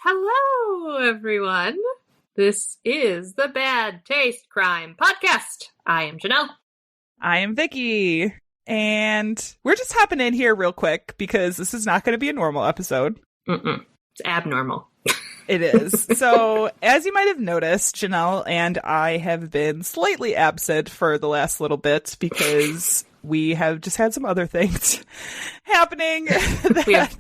Hello, everyone. This is the Bad Taste Crime Podcast. I am Janelle. I am Vicky. And we're just hopping in here real quick because this is not going to be a normal episode. It's abnormal. It is. So, as you might have noticed, Janelle and I have been slightly absent for the last little bit because we have just had some other things happening. We have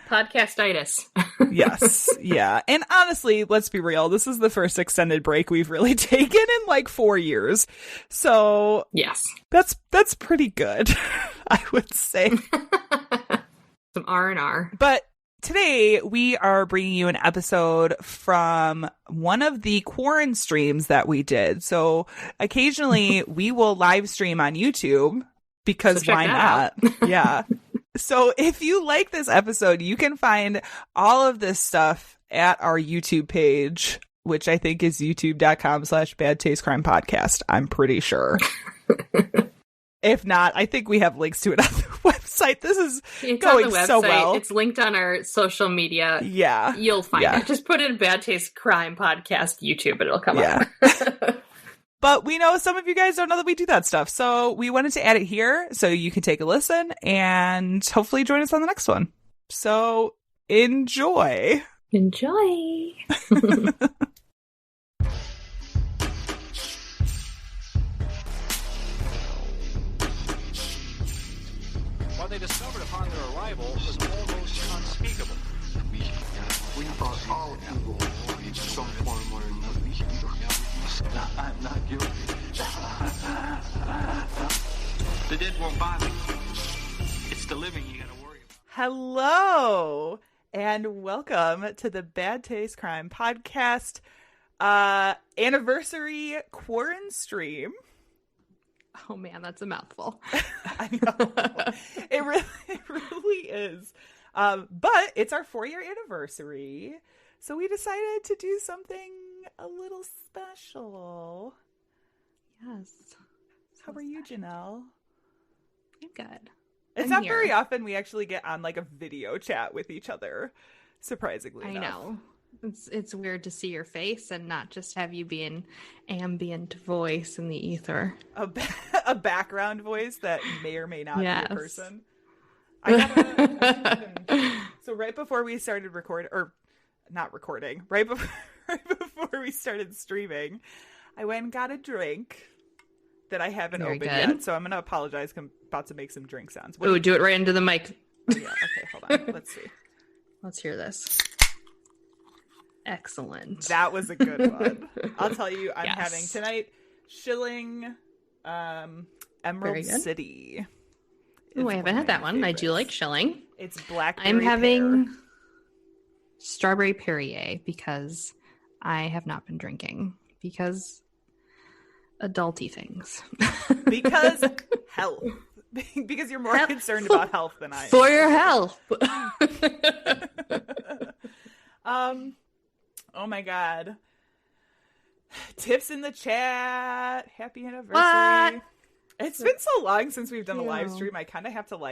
podcastitis. Yes. Yeah. And honestly, let's be real. This is the first extended break we've really taken in like 4 years. So, yes, that's pretty good, I would say. Some R&R. But today, we are bringing you an episode from one of the Quarenstreams that we did. So occasionally we will live stream on YouTube because So why not? Yeah. So if you like this episode, you can find all of this stuff at our YouTube page, which I think is youtube.com/badtastecrime-podcast. I'm pretty sure. If not, I think we have links to it on the website. This is going so well. It's linked on our social media. Yeah. You'll find it. Just put in Bad Taste Crime Podcast YouTube and it'll come up. But we know some of you guys don't know that we do that stuff. So we wanted to add it here so you can take a listen and hopefully join us on the next one. So enjoy. Enjoy. What they discovered upon their arrival was almost unspeakable. We are all evil in some form or another. I'm not guilty. The dead won't bother me. It's the living you gotta worry about. Hello and welcome to the Bad Taste Crime Podcast anniversary Quarenstream. Oh man, that's a mouthful. I know. It really is. But it's our 4-year anniversary. So we decided to do something a little special. Yes. How are you, Janelle? I'm good. It's not very often we actually get on like a video chat with each other, surprisingly enough. I know. It's weird to see your face and not just have you be an ambient voice in the ether. A background voice that may or may not be a person. So right before we started right before we started streaming, I went and got a drink that I haven't opened yet. So I'm going to apologize. I'm about to make some drink sounds. Oh, do it right into the mic. Yeah, okay, hold on. Let's see. Let's hear this. Excellent. That was a good one. I'll tell you, I'm having tonight Shilling Emerald City. Oh, I haven't had that one. Favorites. I do like Shilling. It's blackberry I'm having pear. strawberry Perrier because I have not been drinking because adulty things. Because health. Because you're more concerned about health than I am. For your health. Oh my god. Tips in the chat. Happy anniversary. What? It's been so long since we've done a live stream. I kind of have to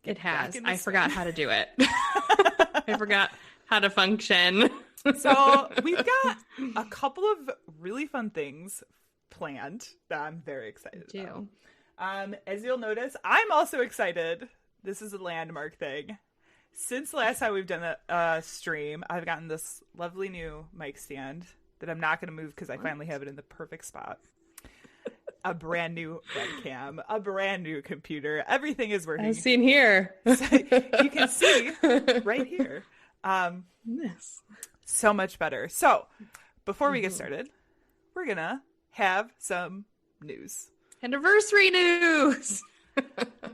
It has. I forgot how to do it. I forgot how to function. So we've got a couple of really fun things planned that I'm very excited about. As you'll notice, I'm also excited. This is a landmark thing. Since the last time we've done a stream, I've gotten this lovely new mic stand that I'm not going to move because I finally have it in the perfect spot. A brand new webcam, a brand new computer. Everything is working. I've seen here. So you can see right here. Yes. So much better. So before we get started, we're going to have some news. Anniversary news.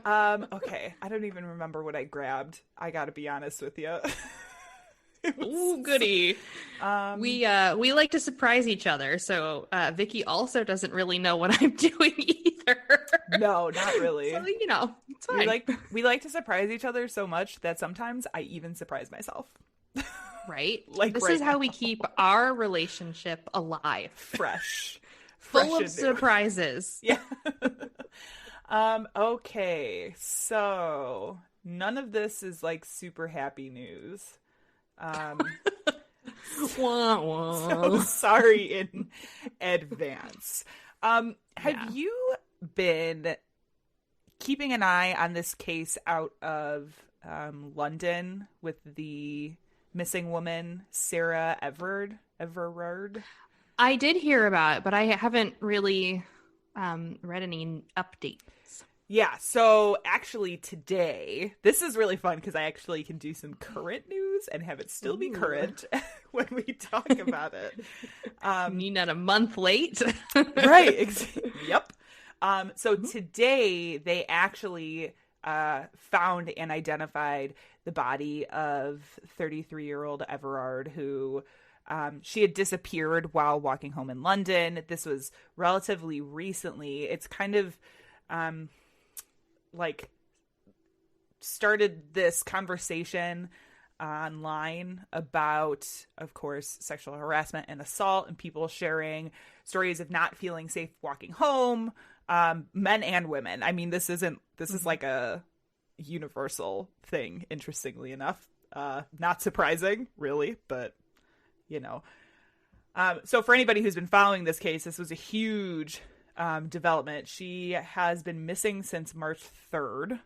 Okay. I don't even remember what I grabbed. I gotta be honest with you. Ooh, goody. We like to surprise each other, so Vicky also doesn't really know what I'm doing either. No, not really. So, it's fine. We like to surprise each other so much that sometimes I even surprise myself. Right? This right is how now. we keep our relationship alive. Fresh Full of and new. surprises. Yeah. Okay, so none of this is like super happy news. Wah, wah. So sorry in advance. Have you been keeping an eye on this case out of London with the missing woman, Sarah Everard? I did hear about it, but I haven't really read any updates. Yeah, so actually today, this is really fun because I actually can do some current news and have it still be current when we talk about it. Not a month late. Right. Yep. So today they actually found and identified the body of 33-year-old Everard, who she had disappeared while walking home in London. This was relatively recently. It's kind of like started this conversation online about, of course, sexual harassment and assault, and people sharing stories of not feeling safe walking home, men and women. I mean, this is like a universal thing, interestingly enough. Not surprising, really, but you know. So for anybody who's been following this case, this was a huge development. She has been missing since March 3rd,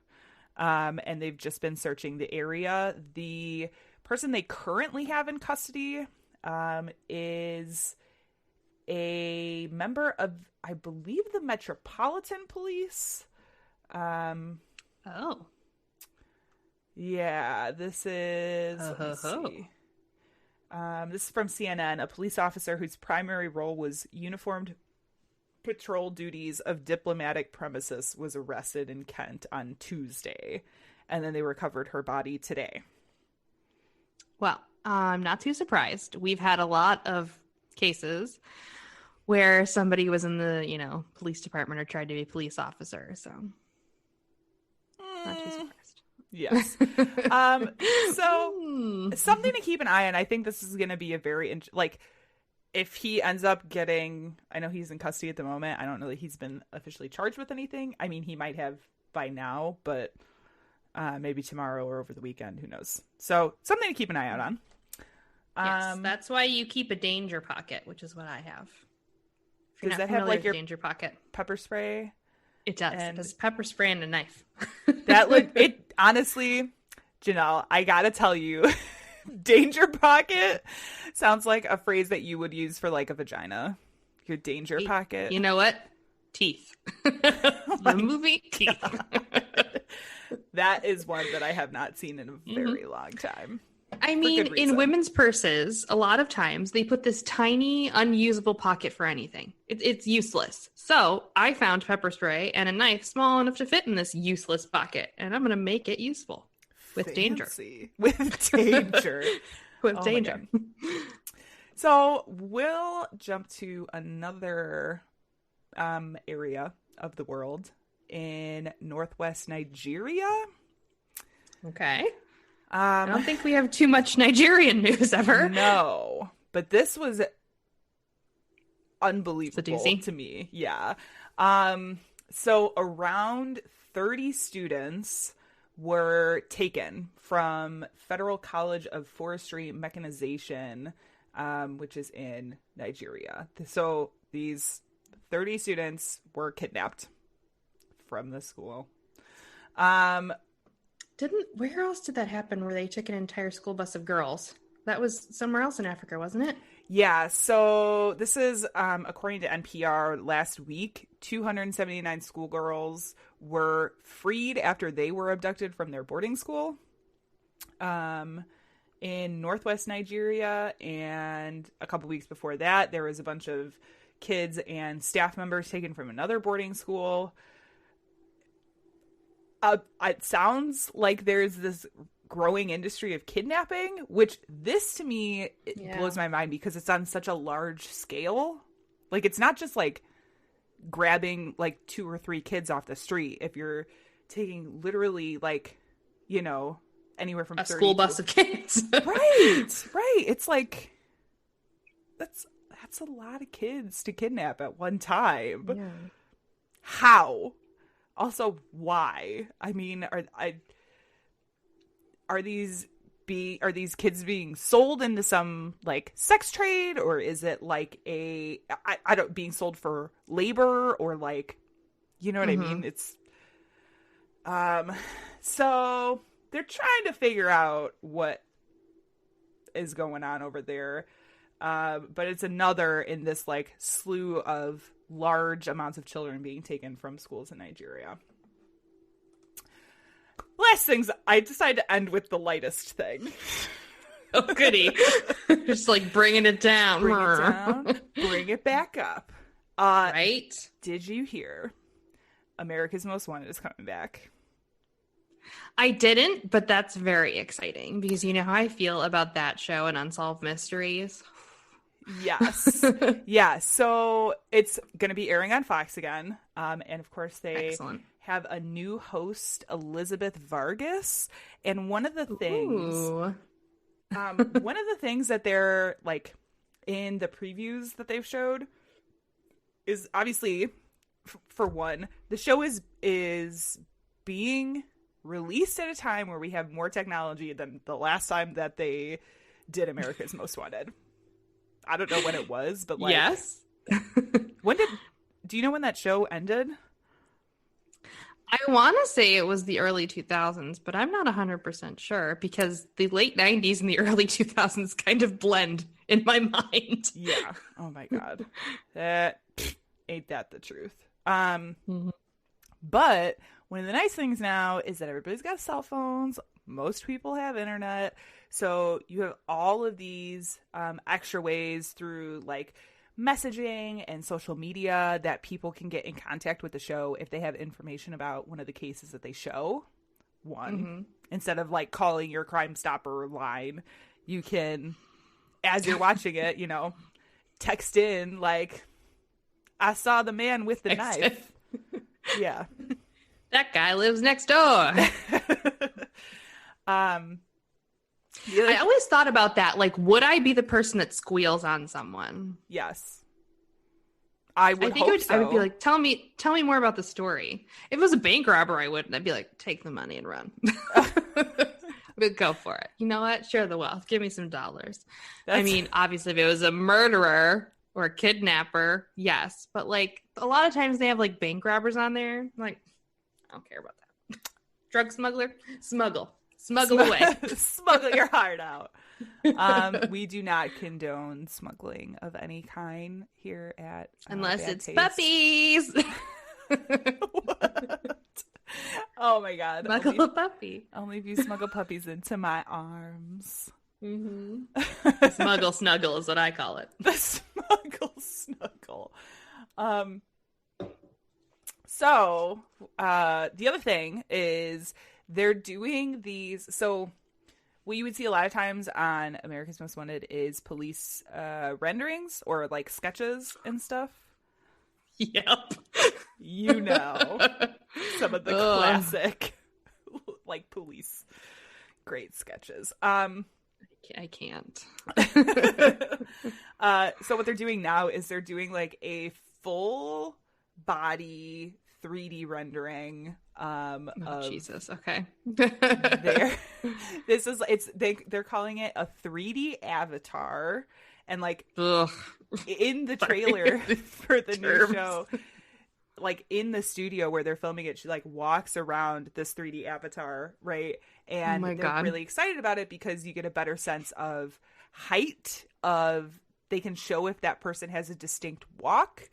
and they've just been searching the area. The person they currently have in custody is a member of, I believe, the Metropolitan Police. Yeah, this is, let me see. This is from CNN. A police officer whose primary role was uniformed patrol duties of diplomatic premises was arrested in Kent on Tuesday, and then they recovered her body today. Well, I'm not too surprised. We've had a lot of cases where somebody was in the, police department or tried to be a police officer, so not too surprised. Yes. So something to keep an eye on. I think this is going to be a very if he ends up getting, I know he's in custody at the moment. I don't know that he's been officially charged with anything. I mean, he might have by now, but maybe tomorrow or over the weekend. Who knows? So something to keep an eye out on. Yes, that's why you keep a danger pocket, which is what I have. Does that have like your danger pocket pepper spray? It does. It does pepper spray and a knife. It honestly, Janelle, I gotta tell you, danger pocket sounds like a phrase that you would use for like a vagina. Your danger pocket. You know what? Teeth. The movie Teeth. That is one that I have not seen in a very long time. I mean, in women's purses, a lot of times they put this tiny, unusable pocket for anything. It's useless. So I found pepper spray and a knife small enough to fit in this useless pocket, and I'm going to make it useful with danger. With danger. With danger. So we'll jump to another area of the world in northwest Nigeria. Okay. I don't think we have too much Nigerian news ever. No, but this was unbelievable to me. Yeah. So around 30 students were taken from Federal College of Forestry Mechanization, which is in Nigeria. So these 30 students were kidnapped from the school. Where else did that happen where they took an entire school bus of girls? That was somewhere else in Africa, wasn't it? Yeah, so this is, according to NPR, last week, 279 schoolgirls were freed after they were abducted from their boarding school in northwest Nigeria. And a couple weeks before that, there was a bunch of kids and staff members taken from another boarding school. It sounds like there's this growing industry of kidnapping, which this to me blows my mind because it's on such a large scale. Like, it's not just like grabbing like 2 or 3 kids off the street. If you're taking literally like, anywhere from a school bus of kids. Right. It's like that's a lot of kids to kidnap at one time. Yeah. How? Also, why? I mean, are these are these kids being sold into some like sex trade, or is it like I don't being sold for labor, or like, you know what I mean? It's so they're trying to figure out what is going on over there. But it's another in this like slew of large amounts of children being taken from schools in Nigeria. Last things, I decided to end with the lightest thing. Oh, goody. Just like bringing it down. Bring it down, bring it back up. Right? Did you hear America's Most Wanted is coming back? I didn't, but that's very exciting because you know how I feel about that show and Unsolved Mysteries. Yes. Yeah. So it's going to be airing on Fox again. And of course they have a new host, Elizabeth Vargas. And one of the things that they're like in the previews that they've showed is obviously, for one, the show is being released at a time where we have more technology than the last time that they did America's Most Wanted. I don't know when it was, but like, yes. Do you know when that show ended? I want to say it was the early 2000s, but I'm not 100% sure because the late 90s and the early 2000s kind of blend in my mind. Yeah. Oh my God. Ain't that the truth? But one of the nice things now is that everybody's got cell phones. Most people have internet. So you have all of these extra ways through like messaging and social media that people can get in contact with the show if they have information about one of the cases that they show. Instead of like calling your Crime Stopper line, you can, as you're watching it, you know, text in like, I saw the man with the knife. Yeah. That guy lives next door. I always thought about that. Like, would I be the person that squeals on someone? Yes. I would hope so. I would be like, tell me more about the story. If it was a bank robber, I wouldn't. I'd be like, take the money and run. But go for it. You know what? Share the wealth. Give me some dollars. I mean, obviously, if it was a murderer or a kidnapper, yes. But like, a lot of times they have like bank robbers on there. I'm like, I don't care about that. Drug smuggler, smuggle away. Smuggle your heart out. We do not condone smuggling of any kind here at unless it's Taste. Puppies. What? Oh my God. Smuggle a puppy. Only if you smuggle puppies into my arms. The smuggle snuggle is what I call it. The smuggle snuggle. So the other thing is they're doing these. So what you would see a lot of times on America's Most Wanted is police renderings or like sketches and stuff. Yep. You know, some of the classic like police great sketches. I can't. So what they're doing now is they're doing like a full body 3D rendering of Jesus. Okay. they're calling it a 3D avatar, and like in the trailer for the new show, like in the studio where they're filming it, she like walks around this 3D avatar, right? And they're really excited about it because you get a better sense of height, they can show if that person has a distinct walk,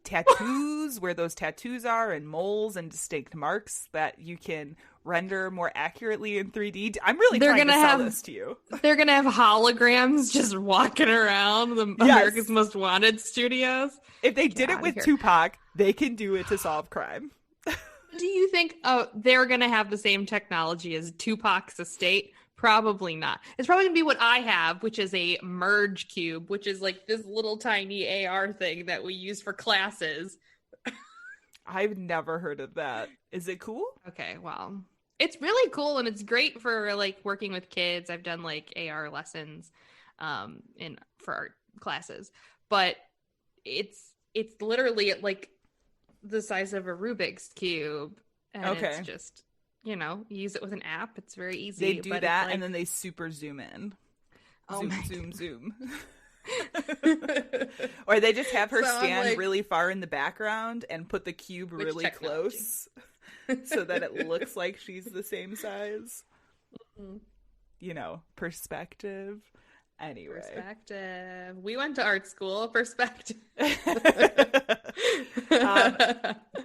tattoos, where those tattoos are, and moles and distinct marks that you can render more accurately in 3D. I'm really trying to sell this to you. They're going to have holograms just walking around the America's Most Wanted studios. If they did it with Tupac, they can do it to solve crime. Do you think they're going to have the same technology as Tupac's estate? Probably not. It's probably going to be what I have, which is a merge cube, which is like this little tiny AR thing that we use for classes. I've never heard of that. Is it cool? Okay, well, it's really cool and it's great for like working with kids. I've done like AR lessons for art classes, but it's literally like the size of a Rubik's cube, and it's just use it with an app. It's very easy. They do that, and then they super zoom in. Zoom. Or they just have her stand really far in the background and put the cube really close so that it looks like she's the same size. Mm-hmm. Perspective. Anyway. Perspective. We went to art school. Perspective.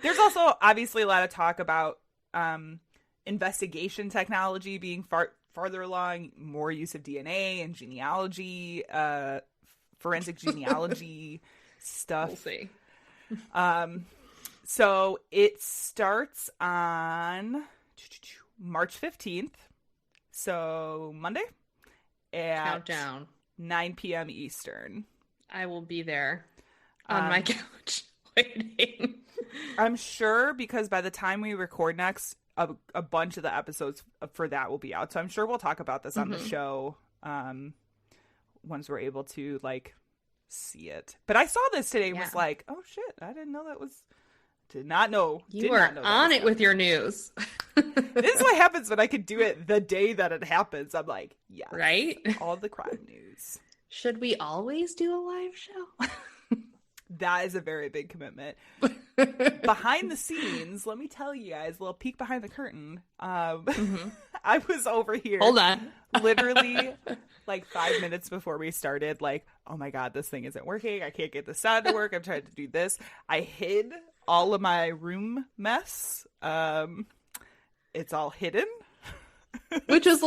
There's also obviously a lot of talk about investigation technology being farther along, more use of DNA and genealogy, forensic genealogy stuff. We'll see. So it starts on March 15th. So Monday at Countdown. 9 p.m. Eastern. I will be there on my couch waiting. I'm sure because by the time we record next, a bunch of the episodes for that will be out. So I'm sure we'll talk about this on the show once we're able to see it. But I saw this today and was like, oh shit, I didn't know that was... Did not know. You were on it with your news. This is what happens when I can do it the day that it happens. I'm like, yeah. Right? All the crime news. Should we always do a live show? That is a very big commitment. Behind the scenes, let me tell you guys, a little peek behind the curtain. I was over here. Hold on. Literally 5 minutes before we started, oh my God, this thing isn't working. I can't get the sound to work. I'm trying to do this. I hid all of my room mess. It's all hidden. Which was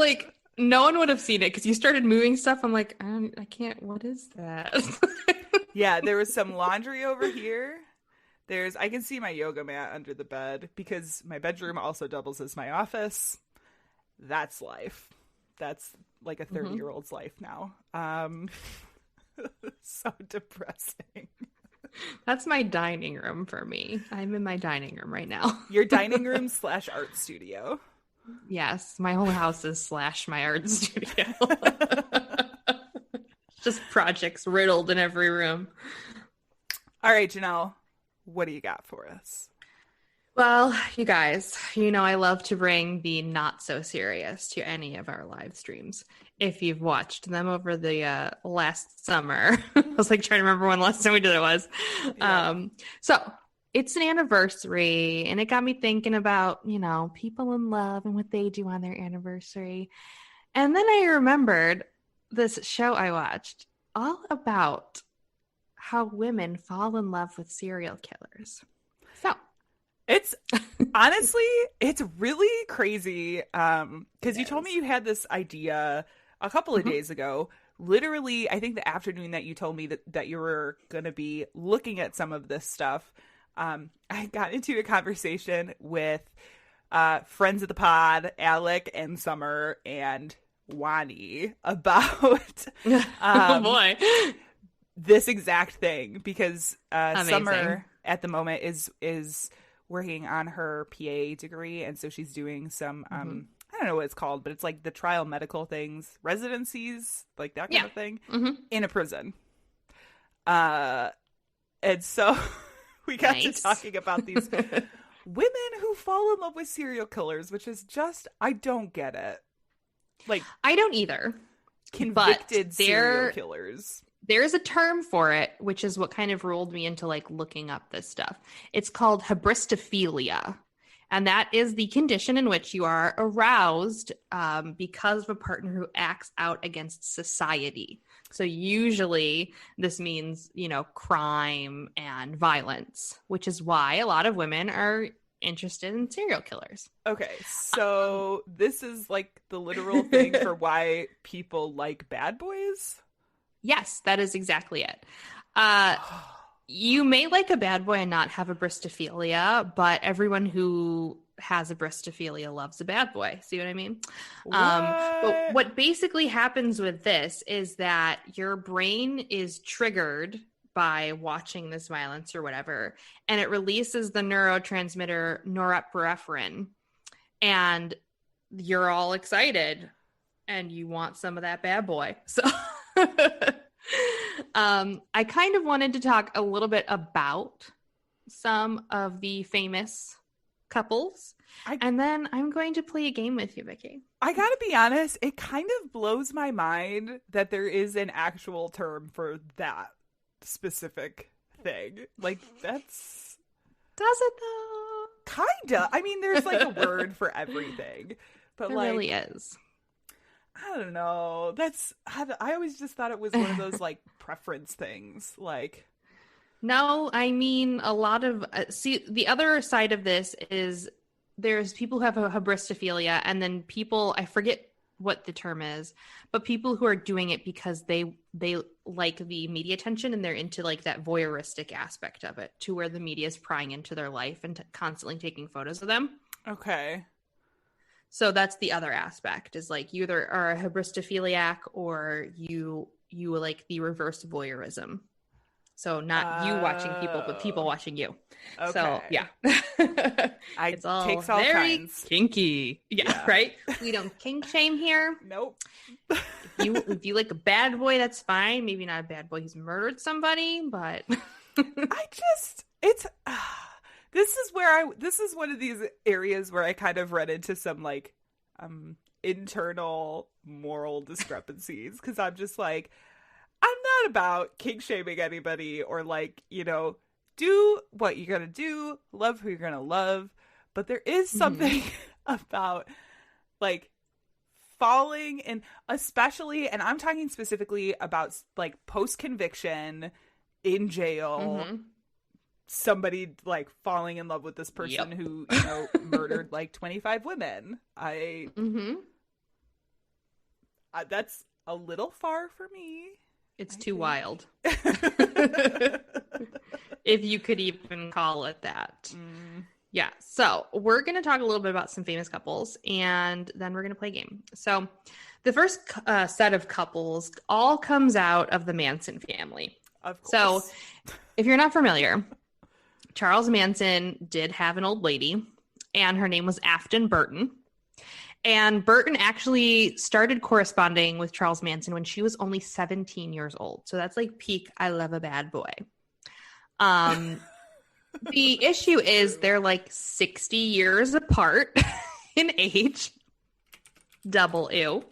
no one would have seen it because you started moving stuff. I'm like, I can't. What is that? Yeah, there was some laundry over here. I can see my yoga mat under the bed because my bedroom also doubles as my office. That's life. That's like a 30-year-old's life now. So depressing. That's my dining room for me. I'm in my dining room right now. Your dining room / art studio. Yes, my whole house is / my art studio. Just projects riddled in every room. All right, Janelle, what do you got for us? Well, you guys, I love to bring the not so serious to any of our live streams. If you've watched them over the last summer, I was trying to remember when last time we did it was. Yeah. So it's an anniversary, and it got me thinking about, people in love and what they do on their anniversary. And then I remembered this show I watched all about how women fall in love with serial killers. So it's honestly, it's really crazy. Because you told me you had this idea a couple of days ago. Literally, I think the afternoon that you told me that you were going to be looking at some of this stuff. I got into a conversation with friends of the pod, Alec and Summer and Wani, about oh boy, this exact thing, because Summer at the moment is working on her PA degree, and so she's doing some I don't know what it's called, but it's the trial medical things, residencies, that kind of thing, in a prison. And so we got to talking about these women who fall in love with serial killers, which is just, I don't get it. I don't either. Convicted serial killers. There's a term for it, which is what kind of rolled me into looking up this stuff. It's called hybristophilia. And that is the condition in which you are aroused because of a partner who acts out against society. So usually this means, crime and violence, which is why a lot of women are interested in serial killers. Okay, so this is the literal thing for why people like bad boys? Yes, that is exactly it. You may like a bad boy and not have a bristophilia, but everyone who has a bristophilia loves a bad boy. See what I mean? But what basically happens with this is that your brain is triggered by watching this violence or whatever, and it releases the neurotransmitter norepinephrine, and you're all excited and you want some of that bad boy. So I kind of wanted to talk a little bit about some of the famous couples. And then I'm going to play a game with you, Vicky. I gotta be honest, it kind of blows my mind that there is an actual term for that specific thing. Like, that's... Does it, though? Kinda. I mean, there's like a word for everything. But there like, really is. I don't know. I always just thought it was one of those like preference things. Like, no, I mean, a lot of... see, the other side of this is... there's people who have a hybristophilia, and then people, I forget what the term is, but people who are doing it because they like the media attention and they're into like that voyeuristic aspect of it, to where the media is prying into their life and constantly taking photos of them. Okay. So that's the other aspect, is like you either are a hybristophiliac or you like the reverse voyeurism. So not you watching people, but people watching you. Okay. So yeah, it's all takes all very kinds. Kinky. Yeah, right. We don't kink shame here. Nope. If you like a bad boy, that's fine. Maybe not a bad boy who's murdered somebody, but this is one of these areas where I kind of run into some like internal moral discrepancies, because I'm just like, I'm not about kink shaming anybody or like, you know, do what you're going to do, love who you're going to love. But there is something about like falling, and especially, and I'm talking specifically about like post-conviction in jail, somebody like falling in love with this person who, you know, murdered like 25 women. That's a little far for me. It's too wild. If you could even call it that. Yeah. So we're going to talk a little bit about some famous couples, and then we're going to play a game. So the first set of couples all comes out of the Manson family. Of course. So if you're not familiar, Charles Manson did have an old lady, and her name was Afton Burton. And Burton actually started corresponding with Charles Manson when she was only 17 years old. So that's like peak I love a bad boy. The issue is they're like 60 years apart in age. Double ew.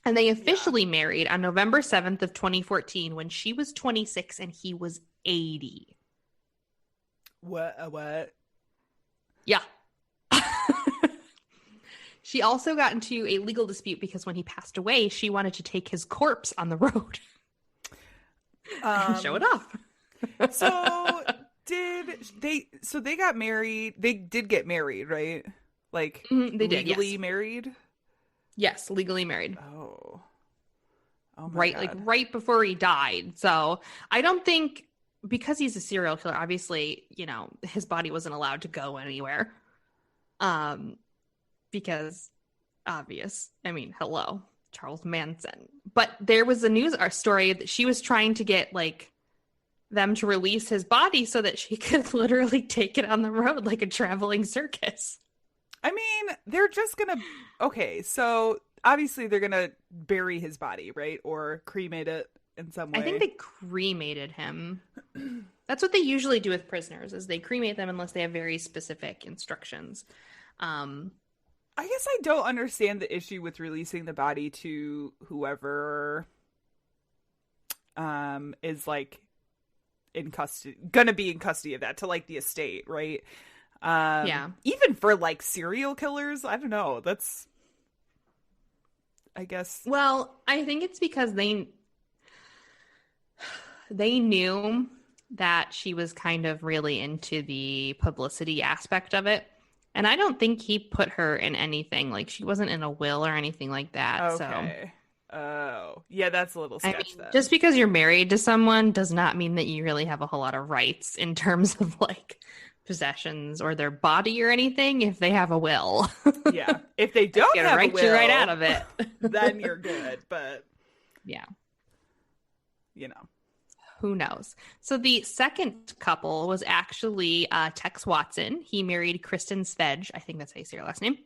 And they officially married on November 7th of 2014 when she was 26 and he was 80. What? Yeah. She also got into a legal dispute because when he passed away, she wanted to take his corpse on the road. Show it off. So they got married. They did get married, right? Like they did, legally married? Yes, legally married. Oh my right, God. like right before he died. So I don't think, because he's a serial killer, obviously, you know, his body wasn't allowed to go anywhere. Because obvious. I mean, hello, Charles Manson. But there was a news story that she was trying to get like them to release his body so that she could literally take it on the road like a traveling circus. I mean, they're just gonna... Okay, so obviously they're gonna bury his body, right? Or cremate it in some way. I think they cremated him. That's what they usually do with prisoners, is they cremate them unless they have very specific instructions. I guess I don't understand the issue with releasing the body to whoever is like in custody, gonna be in custody of that, to like the estate, right? Yeah. Even for like serial killers, I don't know. That's, I guess. Well, I think it's because they knew that she was kind of really into the publicity aspect of it. And I don't think he put her in anything. Like, she wasn't in a will or anything like that. Okay. Oh. Yeah, that's a little sketch then. Just because you're married to someone does not mean that you really have a whole lot of rights in terms of, like, possessions or their body or anything if they have a will. Yeah. If they don't have a will, you right out of it. Then you're good. But, yeah. You know. Who knows? So the second couple was actually Tex Watson. He married Kristen Svedge. I think that's how you say her last name.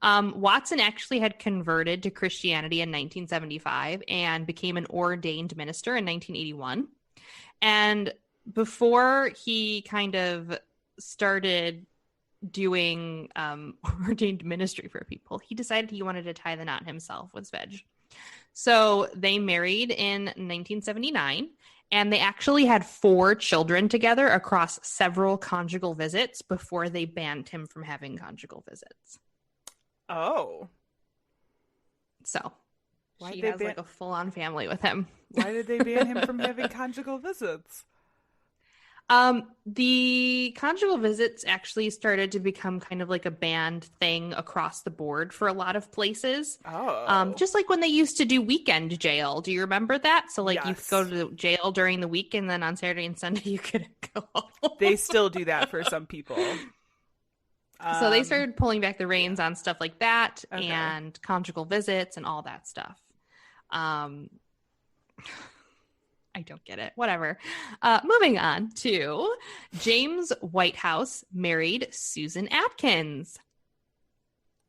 Watson actually had converted to Christianity in 1975 and became an ordained minister in 1981. And before he kind of started doing ordained ministry for people, he decided he wanted to tie the knot himself with Swej. So they married in 1979, and they actually had 4 children together across several conjugal visits before they banned him from having conjugal visits. Oh. So she has like a full-on family with him. Why did they ban him from having conjugal visits? The conjugal visits actually started to become kind of like a banned thing across the board for a lot of places. Oh. Just like when they used to do weekend jail. Do you remember that? So like you could go to jail during the week, and then on Saturday and Sunday you couldn't go home. They still do that for some people. So they started pulling back the reins on stuff like that, and conjugal visits and all that stuff. I don't get it. Whatever. Moving on to James Whitehouse married Susan Atkins.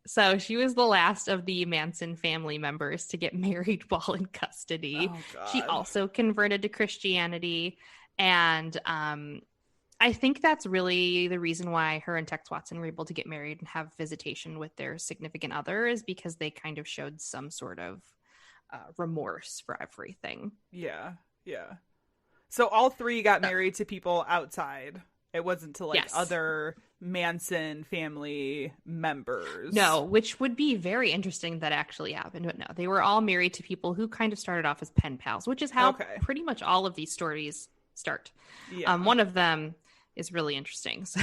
So she was the last of the Manson family members to get married while in custody. Oh, she also converted to Christianity. And I think that's really the reason why her and Tex Watson were able to get married and have visitation with their significant other, is because they kind of showed some sort of remorse for everything. Yeah. Yeah. So all 3 got married to people outside. It wasn't to other Manson family members. No, which would be very interesting that actually happened. But no, they were all married to people who kind of started off as pen pals, which is how pretty much all of these stories start. Yeah. One of them is really interesting. So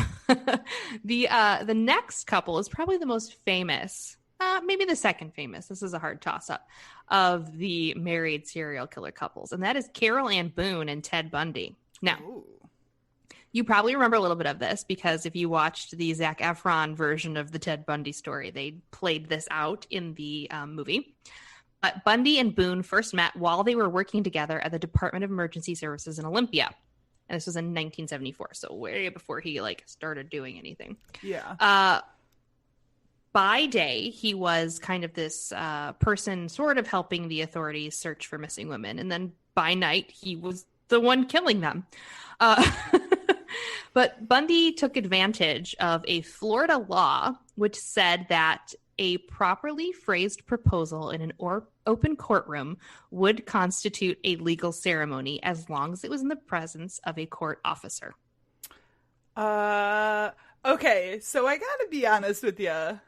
the next couple is probably the most famous. Maybe the second famous. This is a hard toss-up of the married serial killer couples, and that is Carol Ann Boone and Ted Bundy. Now, you probably remember a little bit of this because if you watched the Zac Efron version of the Ted Bundy story, they played this out in the movie. But Bundy and Boone first met while they were working together at the Department of Emergency Services in Olympia. And this was in 1974, so way before he started doing anything. Yeah. By day, he was kind of this person sort of helping the authorities search for missing women. And then by night, he was the one killing them. But Bundy took advantage of a Florida law which said that a properly phrased proposal in an open courtroom would constitute a legal ceremony as long as it was in the presence of a court officer. Okay, so I gotta be honest with you.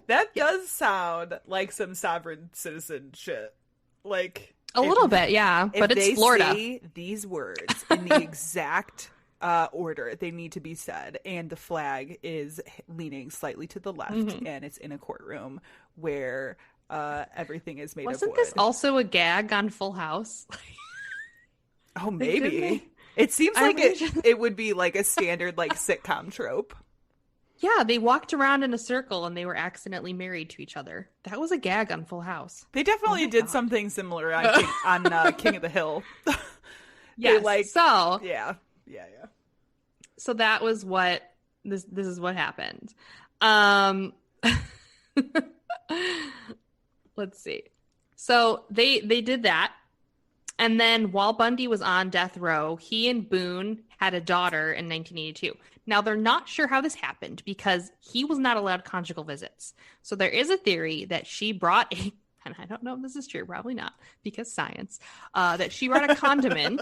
That does sound like some sovereign citizen shit. Like a little bit, yeah. But it's Florida. If they say these words in the exact order they need to be said, and the flag is leaning slightly to the left, and it's in a courtroom where everything is made of wood. Wasn't this also a gag on Full House? Oh, maybe. It seems like it would be like a standard sitcom trope. Yeah, they walked around in a circle and they were accidentally married to each other. That was a gag on Full House. They definitely did something similar on King of the Hill. Yes. Yeah. So that was what this is what happened. Let's see. So they did that. And then while Bundy was on death row, he and Boone had a daughter in 1982. Now, they're not sure how this happened because he was not allowed conjugal visits. So there is a theory that she brought and I don't know if this is true, probably not, because science, that she brought a condom in,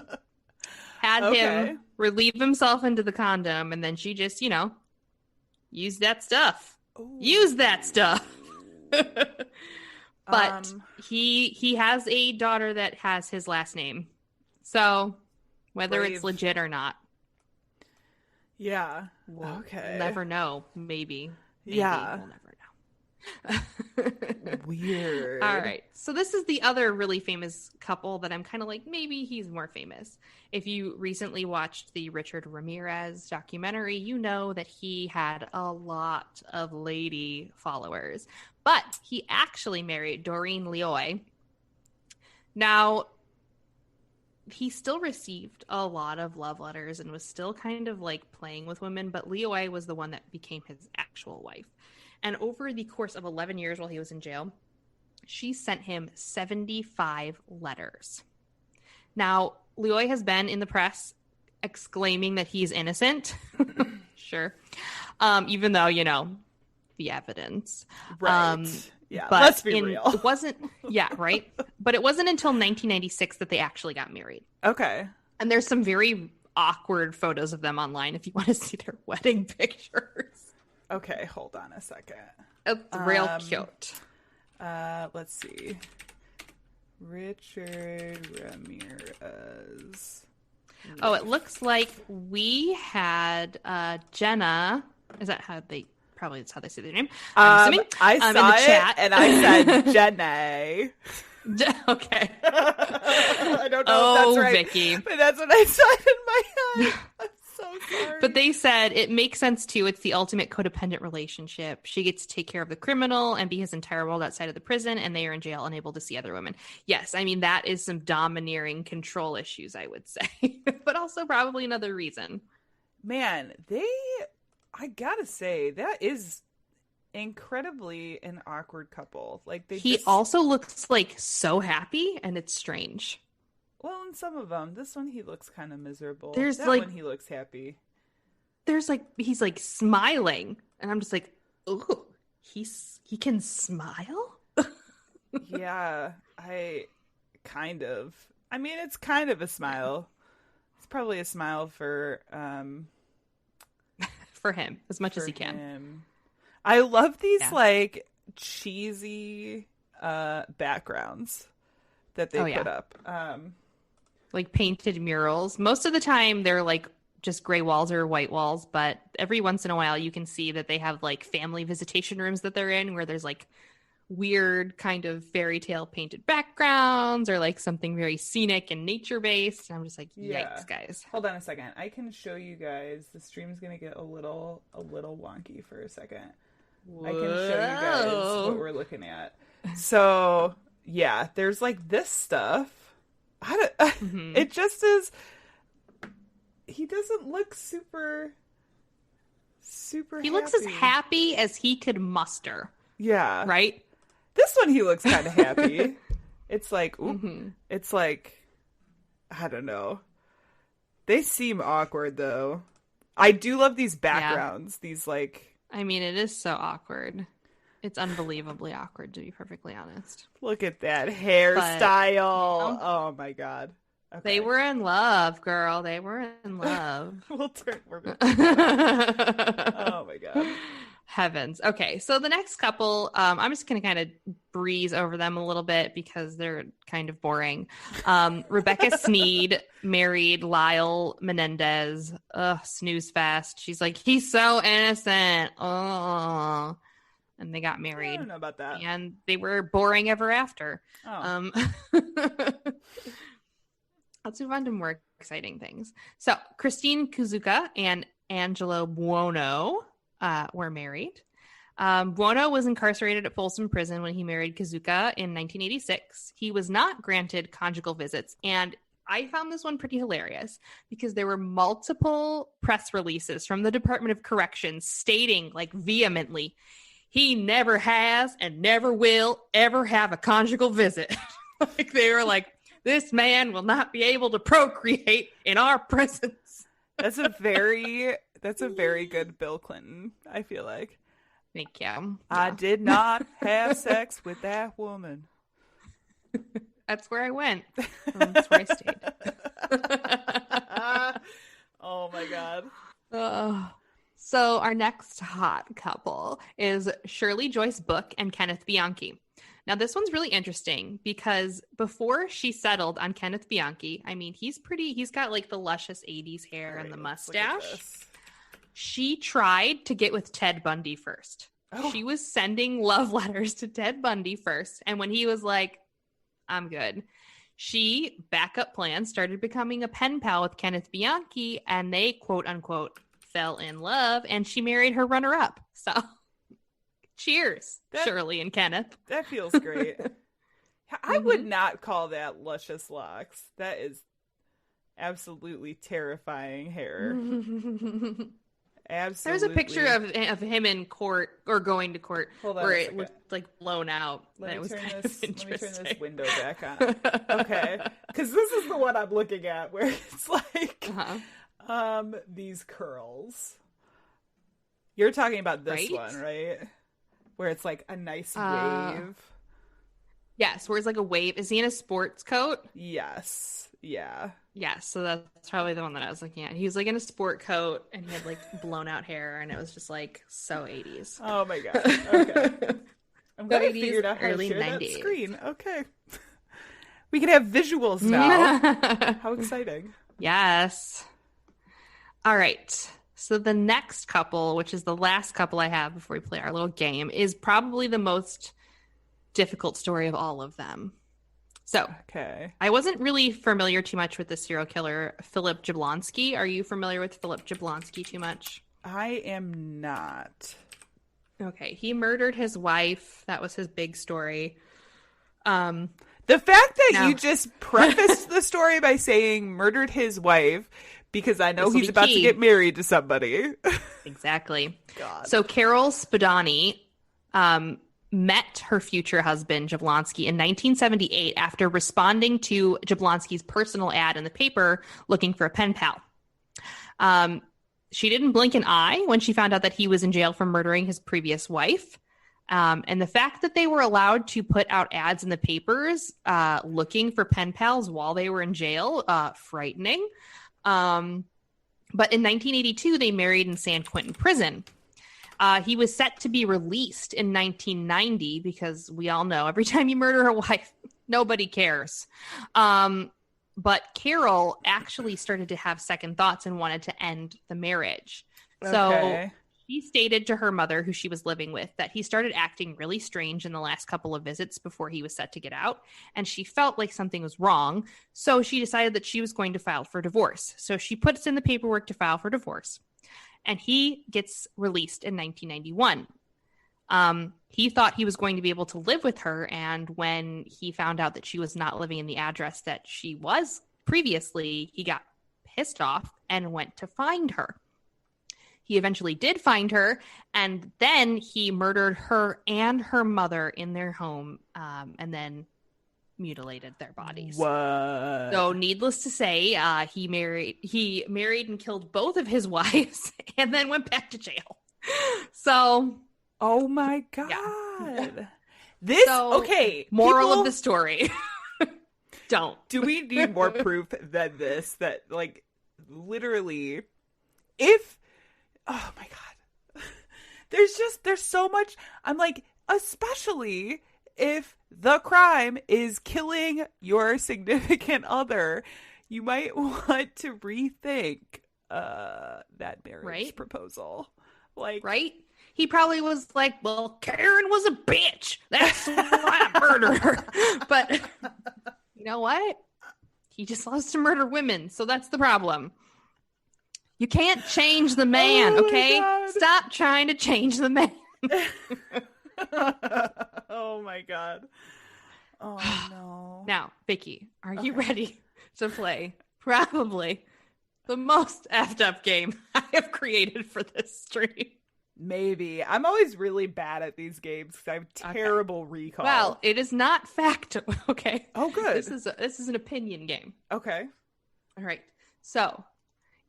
had him relieve himself into the condom, and then she just, used that stuff. Ooh. Use that stuff. But he has a daughter that has his last name. So whether it's legit or not. Yeah. We'll never know. Maybe. Yeah. We'll never know. Weird. All right. So this is the other really famous couple that I'm kind of like, maybe he's more famous. If you recently watched the Richard Ramirez documentary, you know that he had a lot of lady followers. But he actually married Doreen Leoy. Now, he still received a lot of love letters and was still kind of playing with women, but Leoy was the one that became his actual wife. And over the course of 11 years while he was in jail, she sent him 75 letters. Now, Leoy has been in the press exclaiming that he's innocent. Sure. Even though, the evidence. Right. Yeah, but let's be real. It wasn't, yeah, right? But it wasn't until 1996 that they actually got married. Okay. And there's some very awkward photos of them online if you want to see their wedding pictures. Okay, hold on a second. It's real cute. Let's see. Richard Ramirez. Oh, it looks like we had Jenna. Is that how they... Probably that's how they say their name. I'm assuming. I saw in the chat. and I said Jenna. Okay. I don't know if that's right, Vicky. but that's what I said in my head. I'm so sorry. But they said it makes sense too. It's the ultimate codependent relationship. She gets to take care of the criminal and be his entire world outside of the prison, and they are in jail, unable to see other women. Yes, I mean that is some domineering control issues, I would say, but also probably another reason. Man, I gotta say, that is incredibly an awkward couple. Like he also looks like so happy, and it's strange. Well, in some of them, this one he looks kind of miserable. There's that one he looks happy. He's like smiling, and I'm just like, oh, he can smile. Yeah, I mean, it's kind of a smile. It's probably a smile for him as much as he can. I love these like cheesy backgrounds that they put up. Like painted murals. Most of the time they're like just gray walls or white walls, but every once in a while you can see that they have like family visitation rooms that they're in where there's like weird kind of fairy tale painted backgrounds or like something very scenic and nature based. And I'm just like, yikes, guys. Hold on a second. I can show you guys. The stream's gonna get a little wonky for a second. Whoa. I can show you guys what we're looking at. So yeah, there's like this stuff. It just is. He doesn't look super He happy. looks as happy as he could muster. Yeah. Right? This one he looks kind of happy. It's like, It's like, I don't know. They seem awkward though. I do love these backgrounds. Yeah. These like. I mean, it is so awkward. It's unbelievably awkward, to be perfectly honest. Look at that hairstyle. Oh my god. Okay. They were in love, girl. They were in love. Oh my god. Heavens. Okay, so the next couple, I'm just going to kind of breeze over them a little bit because they're kind of boring. Rebecca Sneed married Lyle Menendez. Snooze fest. She's like, he's so innocent. Oh. And they got married. I don't know about that. And they were boring ever after. Oh. Let's move on to more exciting things. So Christine Kuzuka and Angelo Buono were married. Buono was incarcerated at Folsom Prison when he married Kazuka in 1986. He was not granted conjugal visits, and I found this one pretty hilarious because there were multiple press releases from the Department of Corrections stating, like, vehemently, he never has and never will ever have a conjugal visit. Like, they were like, this man will not be able to procreate in our presence. That's a very good Bill Clinton, I feel like. Thank you. Yeah. I did not have sex with that woman. That's where I went. That's where I stayed. Oh my god. So our next hot couple is Shirley Joyce Book and Kenneth Bianchi. Now, this one's really interesting because before she settled on Kenneth Bianchi, I mean, he's got like the luscious 80s hair and the mustache. She tried to get with Ted Bundy first. Oh. She was sending love letters to Ted Bundy first. And when he was like, I'm good, she, backup plan, started becoming a pen pal with Kenneth Bianchi, and they, quote unquote, fell in love, and she married her runner-up. So cheers, Shirley and Kenneth. That feels great. I would not call that luscious locks. That is absolutely terrifying hair. Absolutely. There's a picture of him in court or going to court where it looked like blown out. Let me turn this window back on. Okay, because this is the one I'm looking at where it's like these curls. You're talking about this right? one, right? Where it's like a nice wave. Yes, where it's like a wave. Is he in a sports coat? Yes. Yeah. Yes, so that's probably the one that I was looking at. He was like in a sport coat and he had like blown out hair and it was just like so 80s. Oh my god. Okay. I'm glad I 80s, figured out how to early share 90s. that screen. Okay. We can have visuals now. How exciting. Yes. All right. So the next couple, which is the last couple I have before we play our little game, is probably the most difficult story of all of them. So, okay. I wasn't really familiar too much with the serial killer, Philip Jablonski. Are you familiar with Philip Jablonski too much? I am not. Okay. He murdered his wife. That was his big story. The fact that you just prefaced the story by saying murdered his wife, because I know he's about to get married to somebody. Exactly. God. So Carol Spadani met her future husband, Jablonski, in 1978 after responding to Jablonski's personal ad in the paper looking for a pen pal. She didn't blink an eye when she found out that he was in jail for murdering his previous wife. And the fact that they were allowed to put out ads in the papers looking for pen pals while they were in jail, frightening. But in 1982, they married in San Quentin prison. He was set to be released in 1990 because we all know every time you murder a wife, nobody cares. But Carol actually started to have second thoughts and wanted to end the marriage. Okay. So she stated to her mother, who she was living with, that he started acting really strange in the last couple of visits before he was set to get out. And she felt like something was wrong. So she decided that she was going to file for divorce. So she puts in the paperwork to file for divorce. And he gets released in 1991. He thought he was going to be able to live with her. And when he found out that she was not living in the address that she was previously, he got pissed off and went to find her. He eventually did find her, and then he murdered her and her mother in their home, and then mutilated their bodies. What? So, needless to say, he married and killed both of his wives, and then went back to jail. So, oh my god, yeah. Okay. Moral of the story: don't. Do we need more proof than this? That like literally, if. Oh my god. There's so much. I'm like, especially if the crime is killing your significant other, you might want to rethink that marriage proposal. Like, right? He probably was like, well, Karen was a bitch. That's why I murdered her. But you know what? He just loves to murder women. So that's the problem. You can't change the man, okay? Stop trying to change the man. Oh my god. Oh no. Now, Vicky, are you ready to play probably the most effed up game I have created for this stream? Maybe. I'm always really bad at these games because I have terrible recall. Well, it is not fact, okay? Oh, good. This is an opinion game. Okay. All right. So,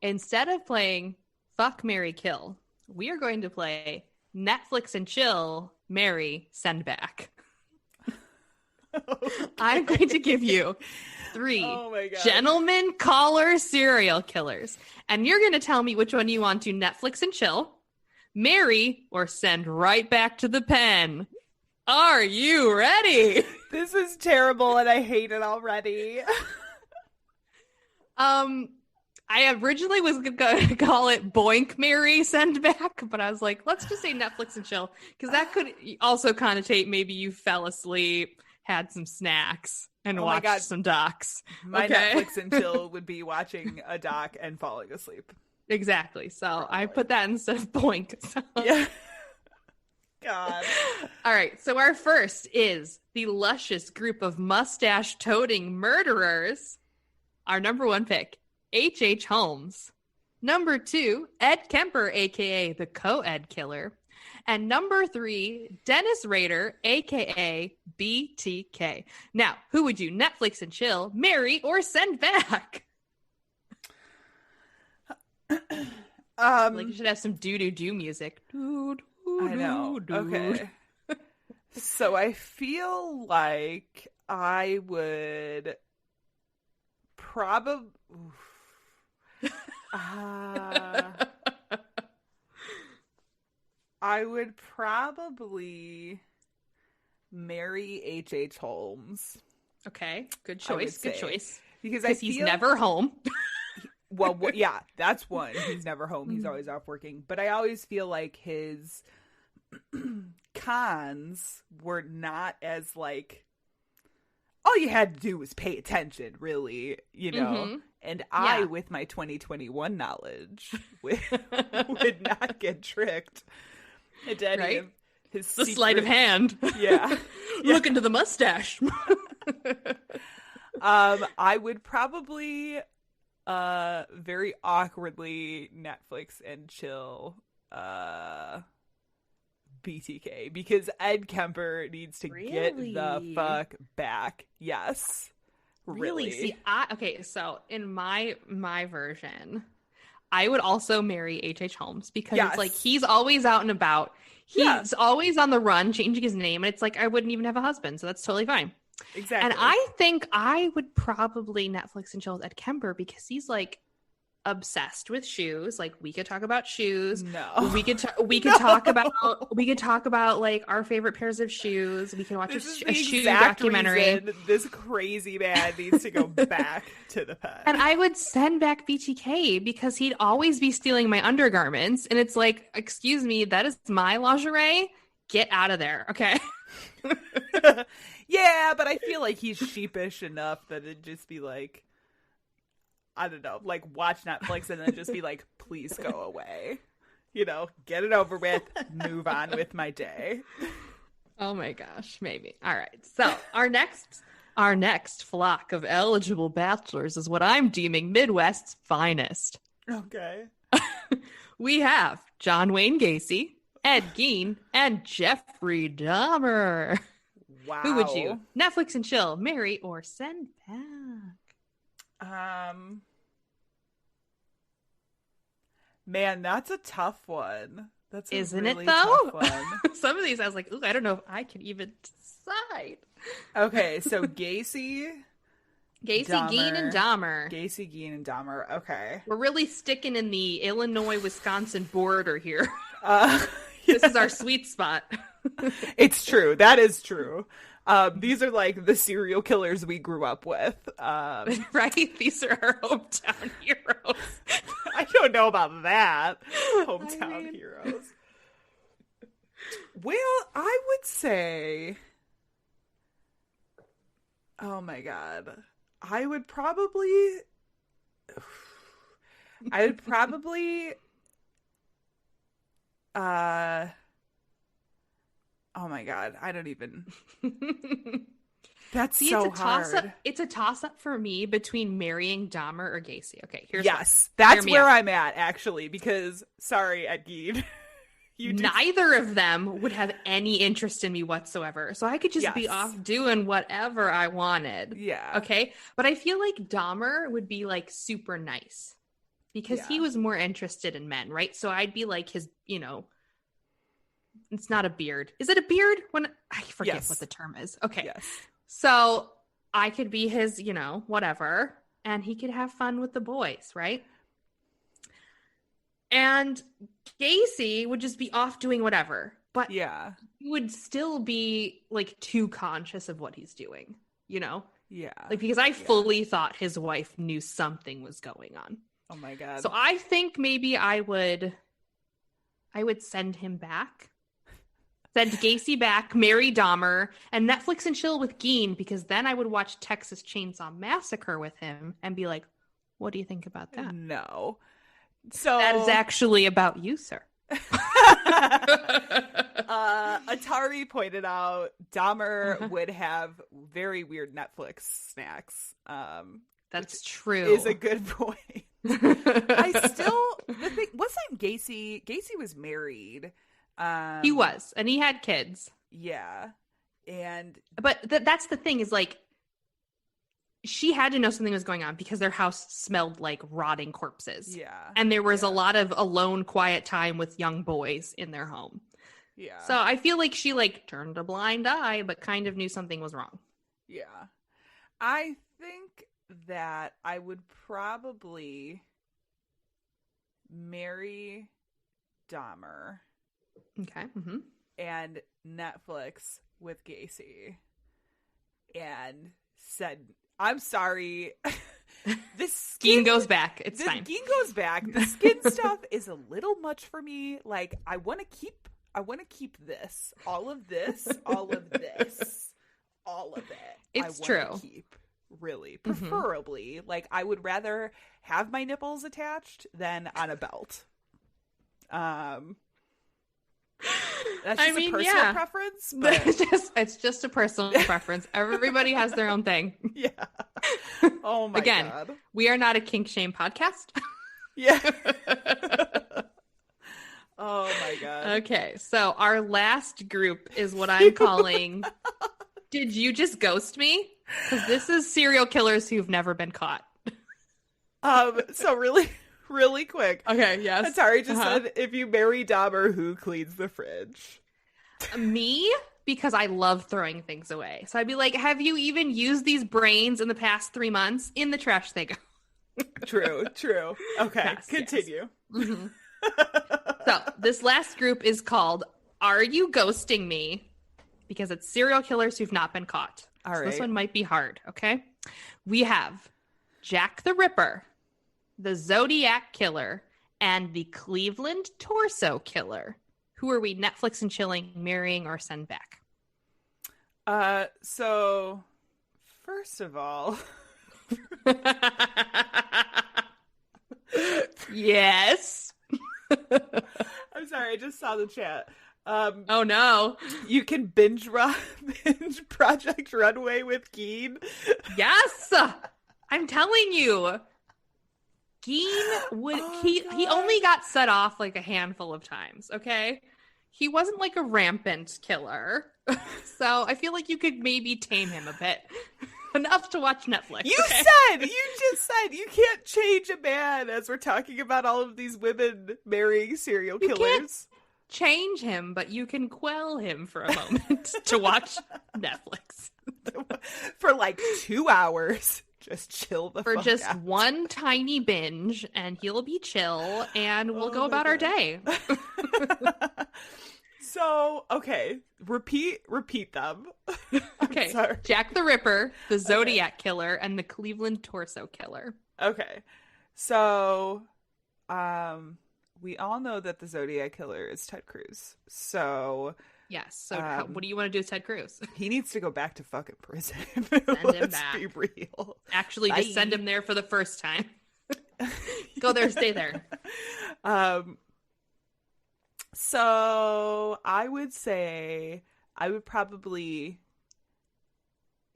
instead of playing Fuck, Marry, Kill, we are going to play Netflix and Chill, Marry, Send Back. Okay. I'm going to give you 3 gentleman caller serial killers. And you're going to tell me which one you want to Netflix and chill, marry, or send right back to the pen. Are you ready? This is terrible and I hate it already. I originally was going to call it Boink, Marry, Send Back, but I was like, let's just say Netflix and chill, because that could also connotate maybe you fell asleep, had some snacks, and watched some docs. My Netflix and chill would be watching a doc and falling asleep. Exactly. So probably. I put that instead of Boink. So. Yeah. God. All right. So our first is the luscious group of mustache-toting murderers. Our number 1 pick, H.H. Holmes. Number 2, Ed Kemper, a.k.a. the co-ed killer. And number 3, Dennis Rader, a.k.a. BTK. Now, who would you Netflix and chill, marry, or send back? Like, you should have some do music. I know. Okay. So I feel like I would probably... I would probably marry H.H. Holmes. Okay, good choice. Good choice. Because he's never home. Well, yeah, that's one. He's never home. He's always off working. But I always feel like his cons were not as like, all you had to do was pay attention, really, you know? Mm-hmm. And I, with my 2021 knowledge, would not get tricked into any of his the sleight of hand. Yeah. Look into the mustache. I would probably very awkwardly Netflix and chill BTK, because Ed Kemper needs to get the fuck back. Yes. Really? See, okay, so in my version, I would also marry H.H. Holmes, because it's like, he's always out and about. He's always on the run, changing his name, and it's like, I wouldn't even have a husband, so that's totally fine. Exactly. And I think I would probably Netflix and chill with Ed Kemper, because he's like obsessed with shoes. Like, we could talk about shoes. No. We could talk about like our favorite pairs of shoes. We can watch a shoe documentary. This crazy man needs to go back to the pet. And I would send back BTK, because he'd always be stealing my undergarments, and it's like, excuse me, that is my lingerie. Get out of there. Okay. Yeah, but I feel like he's sheepish enough that it'd just be like, I don't know, like, watch Netflix and then just be like, please go away. You know, get it over with, move on with my day. Oh my gosh, maybe. All right. So our next flock of eligible bachelors is what I'm deeming Midwest's finest. Okay. We have John Wayne Gacy, Ed Gein, and Jeffrey Dahmer. Wow. Who would you Netflix and chill, marry, or send back? Man, that's a tough one. That's a Isn't really it though? Tough one. Some of these I was like, ooh, I don't know if I can even decide. Okay, so Gacy, Gein, and Dahmer. Gacy, Gein, and Dahmer. Okay, we're really sticking in the Illinois-Wisconsin border here. This is our sweet spot. It's true. That is true. These are like the serial killers we grew up with. Right? These are our hometown heroes. I don't know about that. Hometown heroes. Well, I would say... Oh my God. I would probably... Oh my God, I don't even... That's so hard. It's a toss-up for me between marrying Dahmer or Gacy. Okay, that's where I'm at, actually, because, sorry, Ed Gein. Neither of them would have any interest in me whatsoever. So I could just be off doing whatever I wanted. Yeah. Okay? But I feel like Dahmer would be, like, super nice. Because he was more interested in men, right? So I'd be like his, you know... It's not a beard. Is it a beard? I forget what the term is. Okay. Yes. So I could be his, you know, whatever, and he could have fun with the boys, right? And Gacy would just be off doing whatever, but he would still be like too conscious of what he's doing, you know? Yeah. Like, because I fully thought his wife knew something was going on. Oh my God. So I think maybe I would send him back. Send Gacy back, marry Dahmer, and Netflix and chill with Gein, because then I would watch Texas Chainsaw Massacre with him and be like, what do you think about that? No. So that is actually about you, sir. Atari pointed out Dahmer would have very weird Netflix snacks. That's true. Is a good point. The thing wasn't Gacy was married. He was, and he had kids. Yeah. But that's the thing, is like, she had to know something was going on because their house smelled like rotting corpses. Yeah. And there was a lot of alone, quiet time with young boys in their home. Yeah. So I feel like she like turned a blind eye, but kind of knew something was wrong. Yeah. I think that I would probably marry Dahmer. Okay. Mm-hmm. And Netflix with Gacy. And said, I'm sorry. This skin goes back. It's fine. The skin goes back. The skin stuff is a little much for me. Like, I want to keep this. All of this. All of this. All of it. It's I true. Keep, really. Preferably. Like, I would rather have my nipples attached than on a belt. That's just a personal preference. But... it's just a personal preference. Everybody has their own thing. Yeah. Oh my God. Again, we are not a kink shame podcast. Yeah. Oh my God. Okay, so our last group is what I'm calling Did You Just Ghost Me? Because this is serial killers who've never been caught. So really quick. Okay, yes. Atari just said, if you marry Dahmer, who cleans the fridge? Me, because I love throwing things away. So I'd be like, have you even used these brains in the past 3 months? In the trash they go. True. Okay, yes, continue. Yes. Mm-hmm. So this last group is called Are You Ghosting Me? Because it's serial killers who've not been caught. All so right. This one might be hard, okay? We have Jack the Ripper, the Zodiac Killer, and the Cleveland Torso Killer. Who are we Netflix and chilling, marrying, or send back? So first of all, yes. I'm sorry, I just saw the chat. Oh no. You can binge Project Runway with Keen. Yes. I'm telling you. Geen would he only got set off like a handful of times, okay? He wasn't like a rampant killer. So I feel like you could maybe tame him a bit. Enough to watch Netflix. You just said you can't change a man as we're talking about all of these women marrying serial killers. You can't change him, but you can quell him for a moment to watch Netflix. For like 2 hours. Just chill the fuck for just out. One tiny binge, and he'll be chill, and we'll go about our day. So, okay, repeat them. Okay, Jack the Ripper, the Zodiac Killer, and the Cleveland Torso Killer. Okay, so, we all know that the Zodiac Killer is Ted Cruz. So, yes. So, what do you want to do with Ted Cruz? He needs to go back to fucking prison. Send him Let's back. Be real. Actually, just send him there for the first time. Go there, stay there. So I would say I would probably.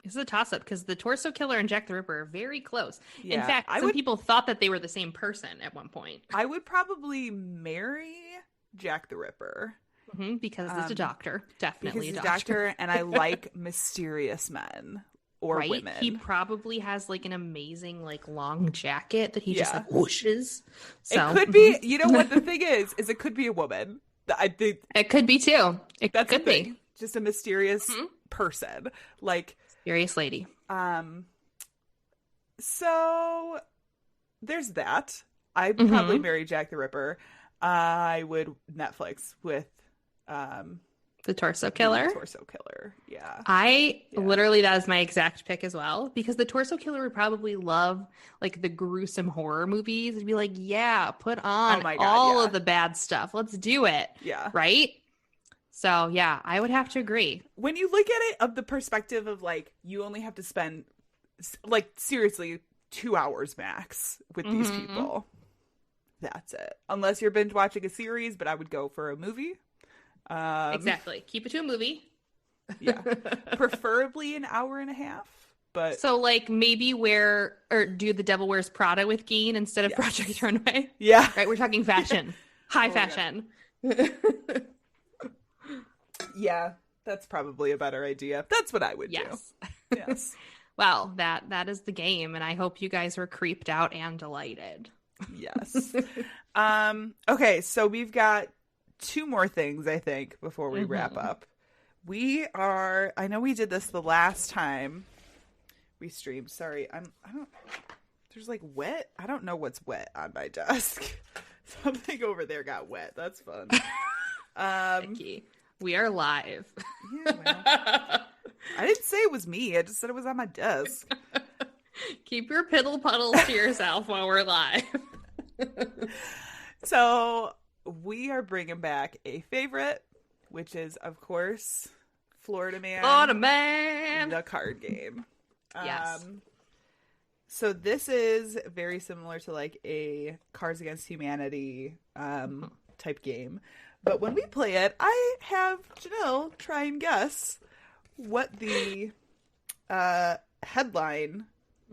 This is a toss-up because the Torso Killer and Jack the Ripper are very close. Yeah, in fact, some people thought that they were the same person at one point. I would probably marry Jack the Ripper. Mm-hmm, because he's a doctor. Definitely a doctor. doctor. And I like mysterious men or women. He probably has like an amazing like long jacket that he just like whooshes. So it could be, you know what the thing is it could be a woman. I think it could be too. It could be just a mysterious person, like mysterious lady. So there's that. I'd probably marry Jack the Ripper. I would Netflix with the Torso Killer. Yeah. Literally, that is my exact pick as well, because the Torso Killer would probably love like the gruesome horror movies and be like, yeah, put on all of the bad stuff. Let's do it. Yeah. Right? So, yeah, I would have to agree. When you look at it of the perspective of like, you only have to spend like seriously 2 hours max with these people. That's it. Unless you're binge watching a series, but I would go for a movie. Exactly. Keep it to a movie. Yeah. Preferably an hour and a half. But so like maybe do The Devil Wears Prada with Geen instead of Project Runway. Yeah. Right. We're talking fashion. High fashion. Yeah. That's probably a better idea. That's what I would do. Yes. Well, that is the game, and I hope you guys were creeped out and delighted. Yes. Okay, so we've got 2 more things, I think, before we wrap up. I know we did this the last time we streamed. Sorry, there's like wet. I don't know what's wet on my desk. Something over there got wet. That's fun. Vicky, we are live. Yeah, well, I didn't say it was me. I just said it was on my desk. Keep your piddle puddles to yourself while we're live. So we are bringing back a favorite, which is, of course, Florida Man. Florida Man! The card game. Yes. So this is very similar to like a Cards Against Humanity type game. But when we play it, I have Janelle try and guess what the headline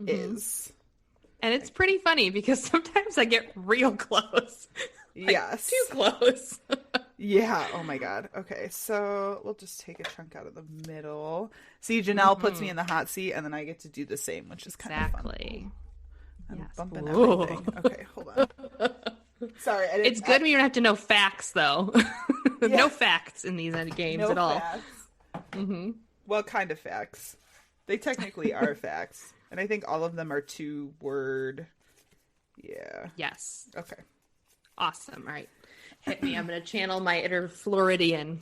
is. And it's pretty funny because sometimes I get real close. Yes. Too close. Yeah. Oh my God. Okay. So we'll just take a chunk out of the middle. See, Janelle puts me in the hot seat and then I get to do the same, which is kind of fun. Exactly. I'm bumping everything. Okay. Hold on. Sorry. It's good when you don't have to know facts, though. No facts in these games at all. Facts. Well, kind of facts. They technically are facts. And I think all of them are 2-word. Yeah. Yes. Okay. Awesome. All right. Hit me. I'm going to channel my inner Floridian.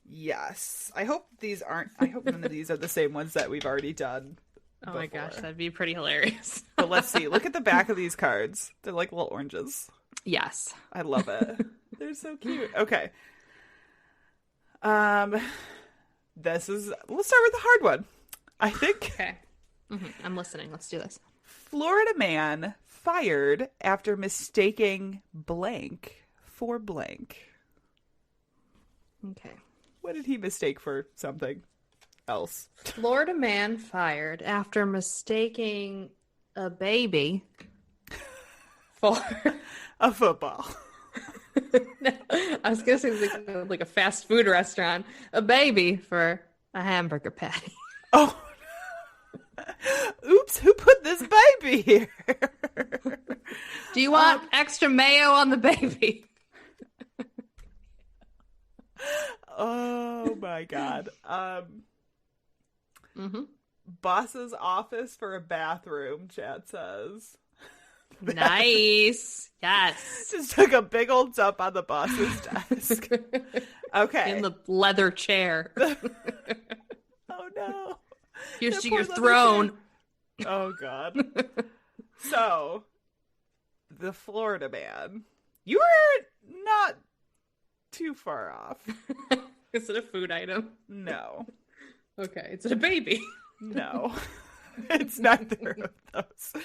Yes. I hope none of these are the same ones that we've already done. Oh my gosh, that'd be pretty hilarious. But let's see. Look at the back of these cards. They're like little oranges. Yes. I love it. They're so cute. Okay. We'll start with the hard one. I think. Okay. I'm listening. Let's do this. Florida man fired after mistaking blank for blank. Okay. What did he mistake for something else? Florida man fired after mistaking a baby for a football. No, I was going to say like a fast food restaurant. A baby for a hamburger patty. Oh. Oops, who put this baby here? Do you want extra mayo on the baby? Oh my God. Boss's office for a bathroom, chat says. Nice. Yes. Just took a big old dump on the boss's desk. Okay. In the leather chair. Oh no. Here's to your throne. Oh God. So, the Florida man. You were not too far off. Is it a food item? No. Okay. Is it a baby? No. It's neither of those.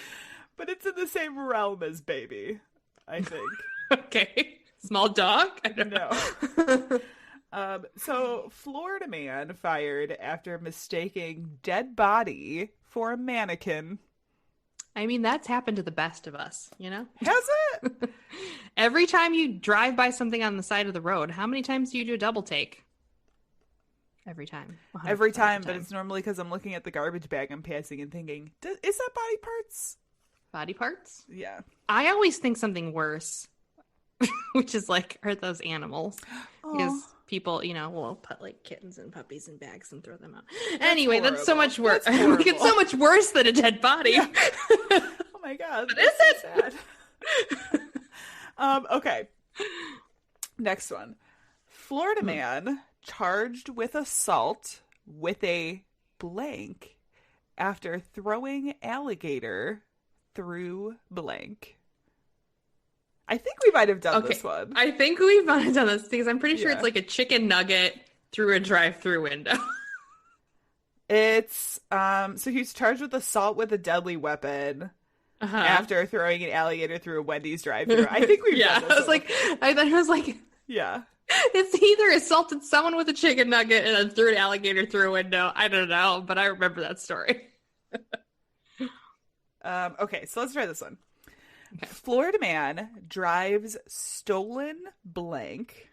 But it's in the same realm as baby, I think. Okay. Small dog? I don't know. So, Florida man fired after mistaking dead body for a mannequin. I mean, that's happened to the best of us, you know? Has it? Every time you drive by something on the side of the road, how many times do you do a double take? Every time. Every time, but it's normally because I'm looking at the garbage bag I'm passing and thinking, is that body parts? Body parts? Yeah. I always think something worse, which is like, are those animals? Because people, you know, will put like kittens and puppies in bags and throw them out. Anyway, horrible. That's so much worse. It's so much worse than a dead body. Yeah. Oh my God. But is it? So sad. Okay. Next one. Florida man charged with assault with a blank after throwing alligator through blank. I think we might have done this one. I think we might have done this because I'm pretty sure it's like a chicken nugget through a drive-through window. It's so he's charged with assault with a deadly weapon after throwing an alligator through a Wendy's drive-through. I think we've done this. I was like, yeah. It's either assaulted someone with a chicken nugget and then threw an alligator through a window. I don't know, but I remember that story. Okay, so let's try this one. Okay. Florida man drives stolen blank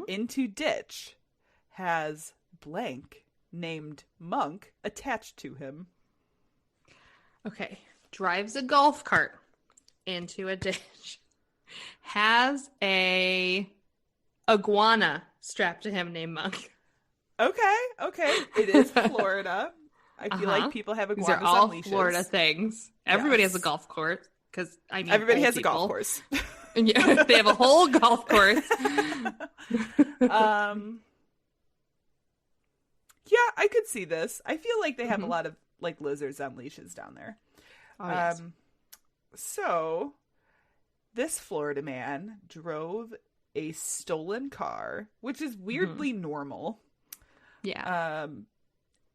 into ditch, has blank named Monk attached to him. Okay. Drives a golf cart into a ditch. Has a iguana strapped to him named Monk. Okay. It is Florida. I feel like people have iguanas These are all on leashes. Florida things. Everybody has a golf course because everybody has a golf course. Yeah, they have a whole golf course. Yeah, I could see this. I feel like they have a lot of like lizards on leashes down there. Oh, yes. So this Florida man drove a stolen car, which is weirdly normal. Yeah.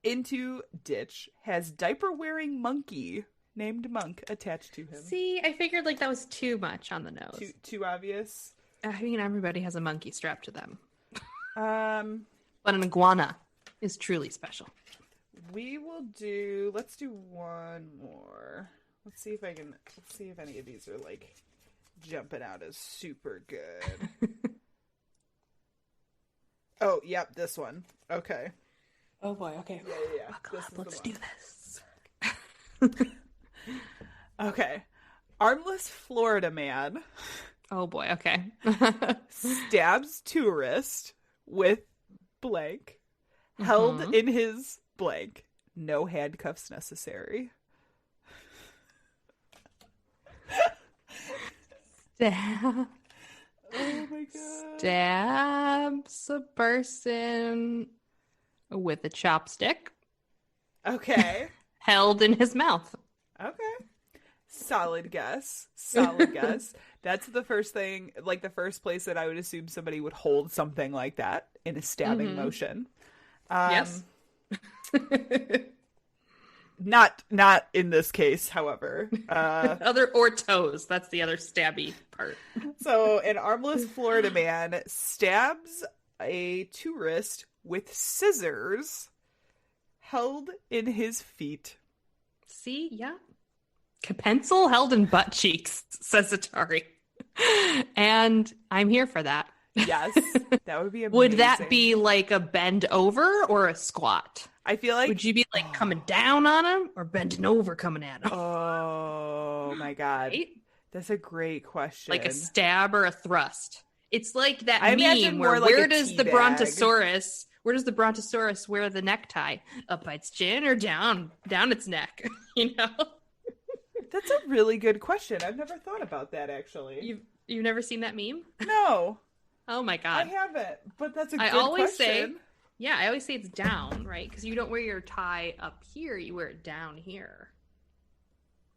Into ditch, has diaper-wearing monkey named Monk attached to him. See, I figured like that was too much on the nose. Too obvious. I mean, everybody has a monkey strapped to them. But an iguana is truly special. Let's do one more. Let's see if any of these are like jumping out as super good. Oh, yep, this one. Okay. Oh boy, okay. Yeah. Let's do this. Okay. Armless Florida man. Oh boy, okay. Stabs tourist with blank. Held in his blank. No handcuffs necessary. Stab. Oh my god. Stabs a person with a chopstick. Okay. Held in his mouth. Okay. Solid guess. That's the first thing, like the first place that I would assume somebody would hold something like that in a stabbing motion. Yes. Not in this case, however. Or toes. That's the other stabby part. So an armless Florida man stabs a tourist with scissors held in his feet. See? Yeah. Pencil held in butt cheeks, says Atari. And I'm here for that. Yes. That would be amazing. Would that be like a bend over or a squat? I feel like... Would you be like coming down on him or bending over coming at him? Oh my god. Right? That's a great question. Like a stab or a thrust. It's like that I meme where like where does the brontosaurus wear the necktie? Up its chin or down its neck? You know? That's a really good question. I've never thought about that actually. You've never seen that meme? No. Oh my god. I haven't, but that's a good I always question. I always say it's down, right? Because you don't wear your tie up here, you wear it down here.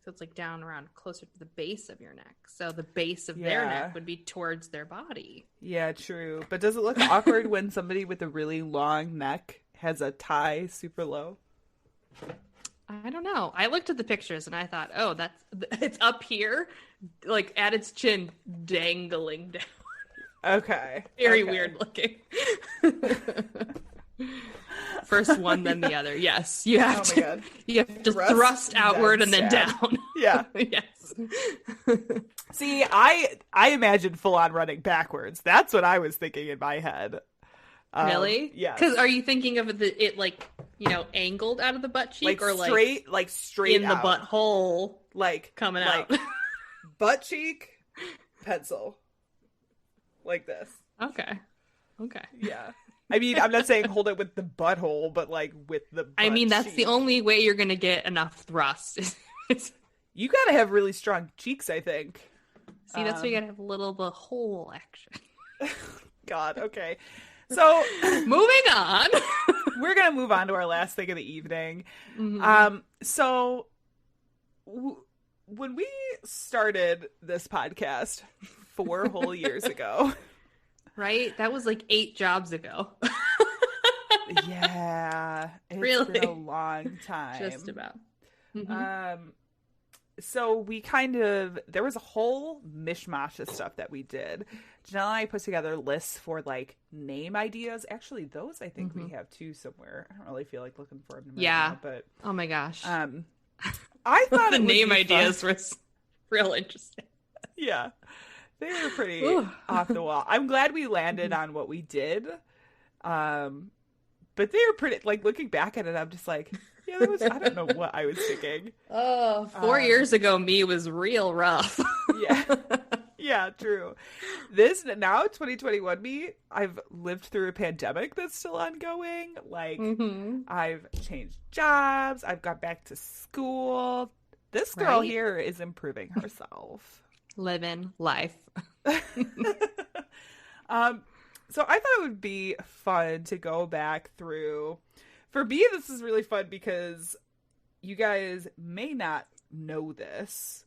So it's like down around closer to the base of your neck. So the base of their neck would be towards their body. Yeah, true. But does it look awkward when somebody with a really long neck has a tie super low? I don't know. I looked at the pictures and I thought, oh, it's up here, like at its chin, dangling down. Okay. Very weird looking. First one, then the other. Yes, you have to thrust outward and then down. Yeah. Yes. See, I imagine full on running backwards. That's what I was thinking in my head. Really? Yeah. Because are you thinking of it like, angled out of the butt cheek or straight, like straight in the butthole, like coming out? Butt cheek, pencil, like this. Okay. Yeah. I mean, I'm not saying hold it with the butthole, but like with the butt that's cheek. the only way you're going to get enough thrust. You got to have really strong cheeks, I think. See, that's why you got to have a little butthole action. God, okay. So, moving on. We're going to move on to our last thing of the evening. Mm-hmm. So, when we started this podcast 4 whole years ago... Right? That was like 8 jobs ago. Yeah. It's really been a long time. Just about. Mm-hmm. So we there was a whole mishmash of stuff that we did. Janelle and I put together lists for like name ideas. Actually, those I think we have too somewhere. I don't really feel like looking for them right now, but oh my gosh. I thought the name ideas were real interesting. Yeah. They were pretty off the wall. I'm glad we landed on what we did. But they were pretty, like, looking back at it, I'm just like, yeah, that was, I don't know what I was thinking. Oh, 4 years ago, me was real rough. Yeah. Yeah, true. This, now 2021 me, I've lived through a pandemic that's still ongoing. Like, I've changed jobs. I've got back to school. This girl here is improving herself. Living life. So I thought it would be fun to go back through. For me, this is really fun because you guys may not know this,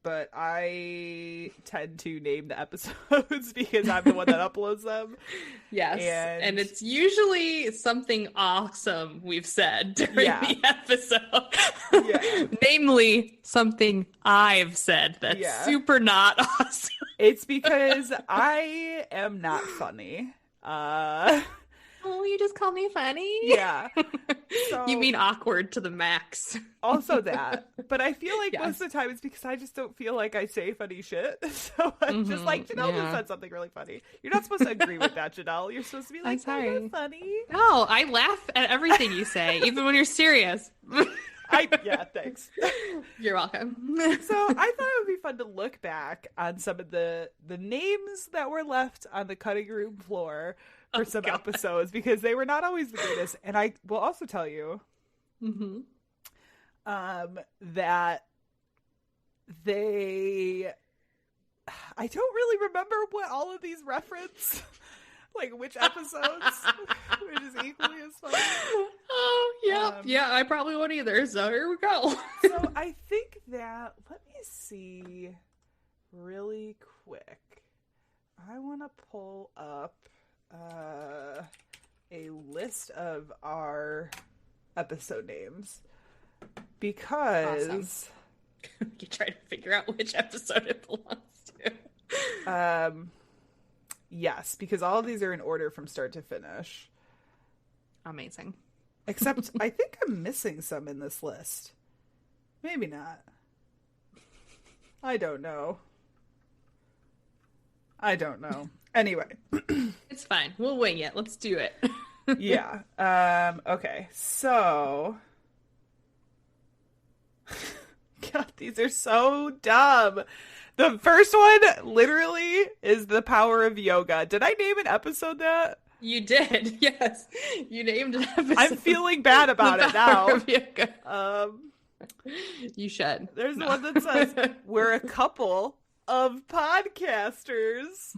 but I tend to name the episodes because I'm the one that uploads them. Yes, and it's usually something awesome we've said during the episode. Yeah. Namely, something I've said that's super not awesome. It's because I am not funny. Oh, you just call me funny? Yeah. So, you mean awkward to the max. Also that. But I feel like most of the time it's because I just don't feel like I say funny shit. So I'm just like, Janelle just said something really funny. You're not supposed to agree with that, Janelle. You're supposed to be like, oh, you're funny. No, I laugh at everything you say, even when you're serious. Yeah, thanks. You're welcome. So I thought it would be fun to look back on some of the names that were left on the cutting room floor for some episodes, because they were not always the greatest. And I will also tell you that I don't really remember what all of these reference, like which episodes, which is equally as fun. Oh, yeah. Yeah, I probably won't either. So here we go. So I think that, let me see really quick. I want to pull up a list of our episode names because you try to figure out which episode it belongs to. Yes, because all of these are in order from start to finish. Amazing. Except I think I'm missing some in this list. Maybe not. I don't know. Anyway. It's fine. We'll wing it. Let's do it. Yeah. Okay. So. God, these are so dumb. The first one literally is the power of yoga. Did I name an episode that? You did. Yes. You named an episode. I'm feeling bad about it now. Of yoga. You should. There's one that says, we're a couple of podcasters.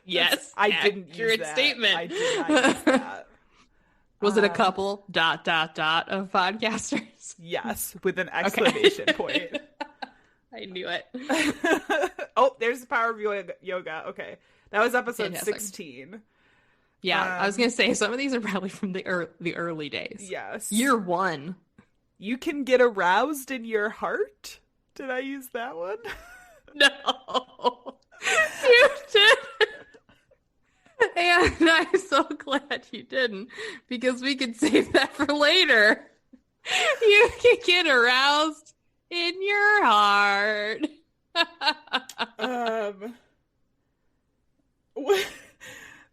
Yes. I didn't use that. Statement. I did not use that. Was it a couple ... of podcasters? Yes, with an exclamation point. I knew it. Oh, there's the power of yoga. Okay. That was episode Fantastic. 16. Yeah, I was going to say, some of these are probably from the early days. Yes. Year 1. You can get aroused in your heart? Did I use that one? No. You did. And I'm so glad you didn't, because we could save that for later. You can get aroused in your heart.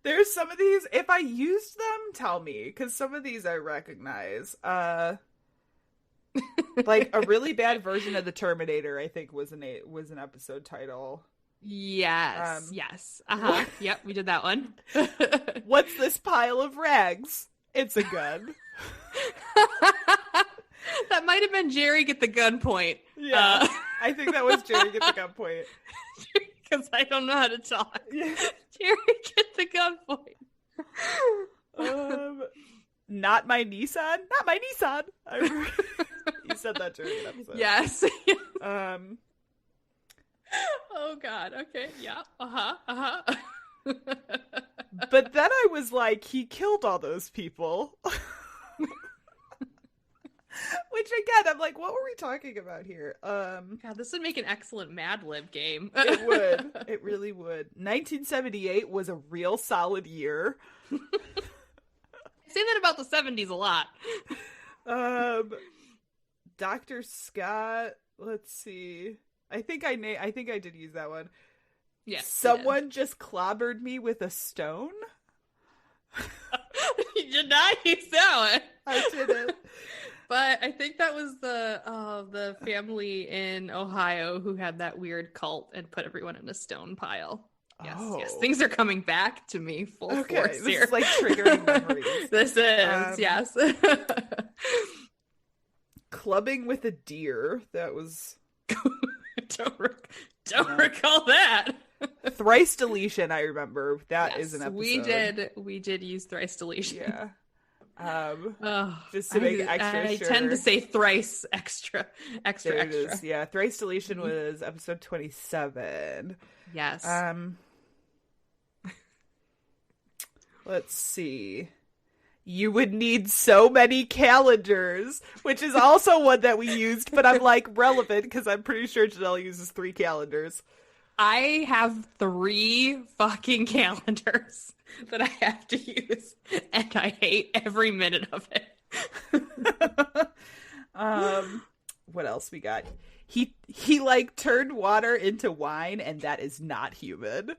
There's some of these, if I used them, tell me, because some of these I recognize. Like a really bad version of the Terminator, I think was an episode title. Yes. Yes. Yep, we did that one. What's this pile of rags? It's a gun. That might have been Jerry get the gun point. Yeah, I think that was Jerry get the gun point. Because I don't know how to talk. Yeah. Jerry get the gun point. Not my Nissan. Not my Nissan. You said that during an episode. Yes. Oh God. Okay. Yeah. But then I was like, he killed all those people. Which again, I'm like, what were we talking about here? God, this would make an excellent Mad Lib game. It would. It really would. 1978 was a real solid year. I say that about the 70s a lot. Dr. Scott. Let's see. I think I did use that one. Yes. Someone just clobbered me with a stone? You did not use that one. I didn't. But I think that was the family in Ohio who had that weird cult and put everyone in a stone pile. Yes. Things are coming back to me full force this here. is like triggering memories. This is, yes. Clubbing with a deer. That was... Don't recall that. Thrice deletion, I remember. That is an episode. We did use thrice deletion. Yeah. Just to make extra sure. I tend to say thrice extra. It is. Yeah, thrice deletion was episode 27. Yes. Let's see. You would need so many calendars, which is also one that we used, but I'm like relevant because I'm pretty sure Janelle uses 3 calendars. I have 3 fucking calendars that I have to use, and I hate every minute of it. What else we got? He like turned water into wine, and that is not human.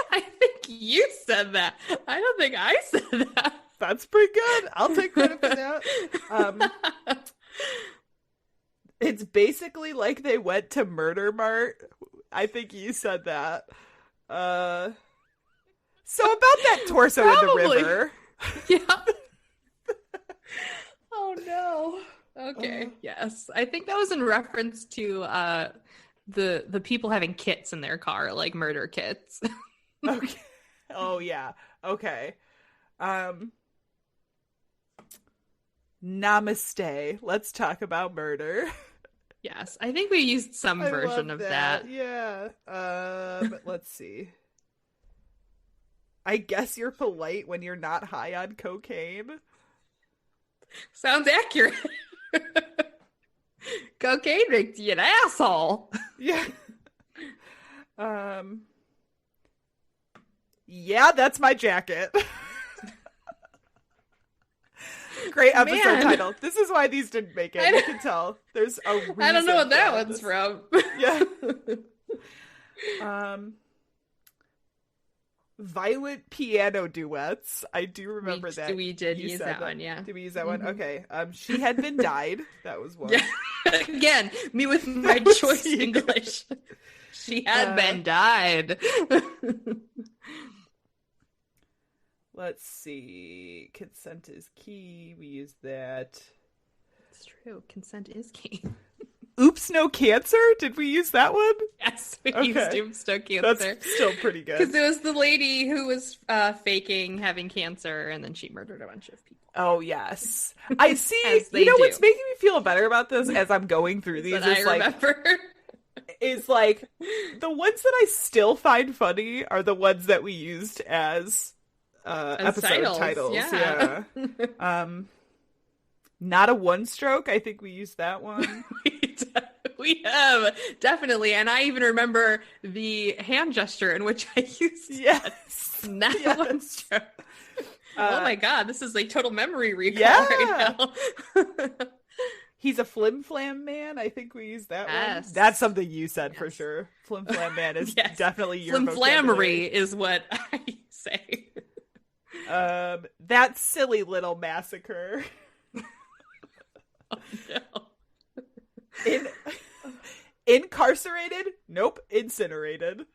I think you said that. I don't think I said that. That's pretty good. I'll take credit for that. It's basically like they went to Murder Mart. I think you said that. So about that torso Probably. in the river. Yeah. Oh no. Okay. Yes. I think that was in reference to the people having kits in their car, like murder kits. Okay. Oh yeah. Okay. Namaste. Let's talk about murder. Yes, I think we used some version of that. Yeah. Let's see. I guess you're polite when you're not high on cocaine. Sounds accurate. Cocaine makes you an asshole. Yeah. Yeah, that's my jacket. Great episode title. This is why these didn't make it. You can tell. There's a reason. I don't know what that one's from. Yeah. Violent piano duets. I do remember that. We did use that one, yeah. Did we use that one? Okay. She had been died. That was one. Yeah. Again, me with my choice English. She had been died. Let's see. Consent is key. We used that. It's true. Consent is key. Oops, no cancer? Did we use that one? Yes, we used Oops, no cancer. That's still pretty good. Because it was the lady who was faking having cancer, and then she murdered a bunch of people. Oh, yes. I see. You know what's making me feel better about this as I'm going through these is like the ones that I still find funny are the ones that we used as episode titles. Yeah. Not a one stroke. I think we used that one. We have definitely, and I even remember the hand gesture in which I used not one stroke. Oh my god, this is like total memory recall right now. He's a flim flam man. I think we used that one. That's something you said for sure. Flim flam man is definitely your flim-flammery is what I say. That silly little massacre. Oh, no. Incarcerated? Nope. Incinerated.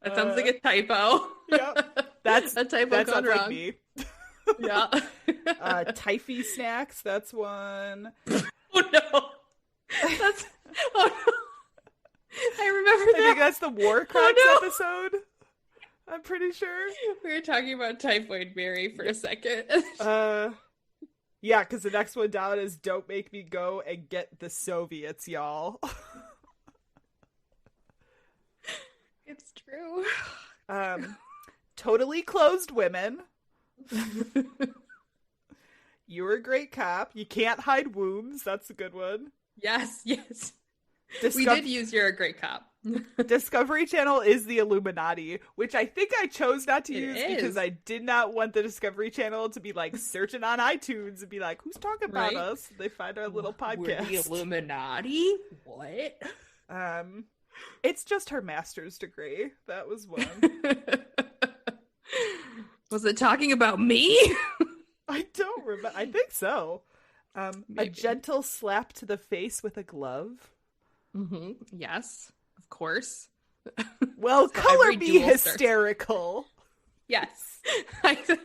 That sounds like a typo. Yep. That's a typo gone wrong. Like me. Yeah. Typhy snacks, that's one. Oh no. That's oh no. I remember that. I think that's the War Crimes episode. I'm pretty sure. We were talking about Typhoid Mary for a second. Yeah, because the next one down is Don't Make Me Go and Get the Soviets, y'all. It's true. Totally Closed Women. You're a Great Cop. You Can't Hide Wombs. That's a good one. Yes. We did use You're a Great Cop. Discovery Channel is the Illuminati, which I think I chose not to use because I did not want the Discovery Channel to be like searching on iTunes and be like, who's talking about us? They find our little podcast. We're the Illuminati? What? It's just her master's degree. That was one. Was it talking about me? I don't remember. I think so. A gentle slap to the face with a glove. Mm-hmm. Yes, of course. Well, So color every be duel hysterical. Yes. So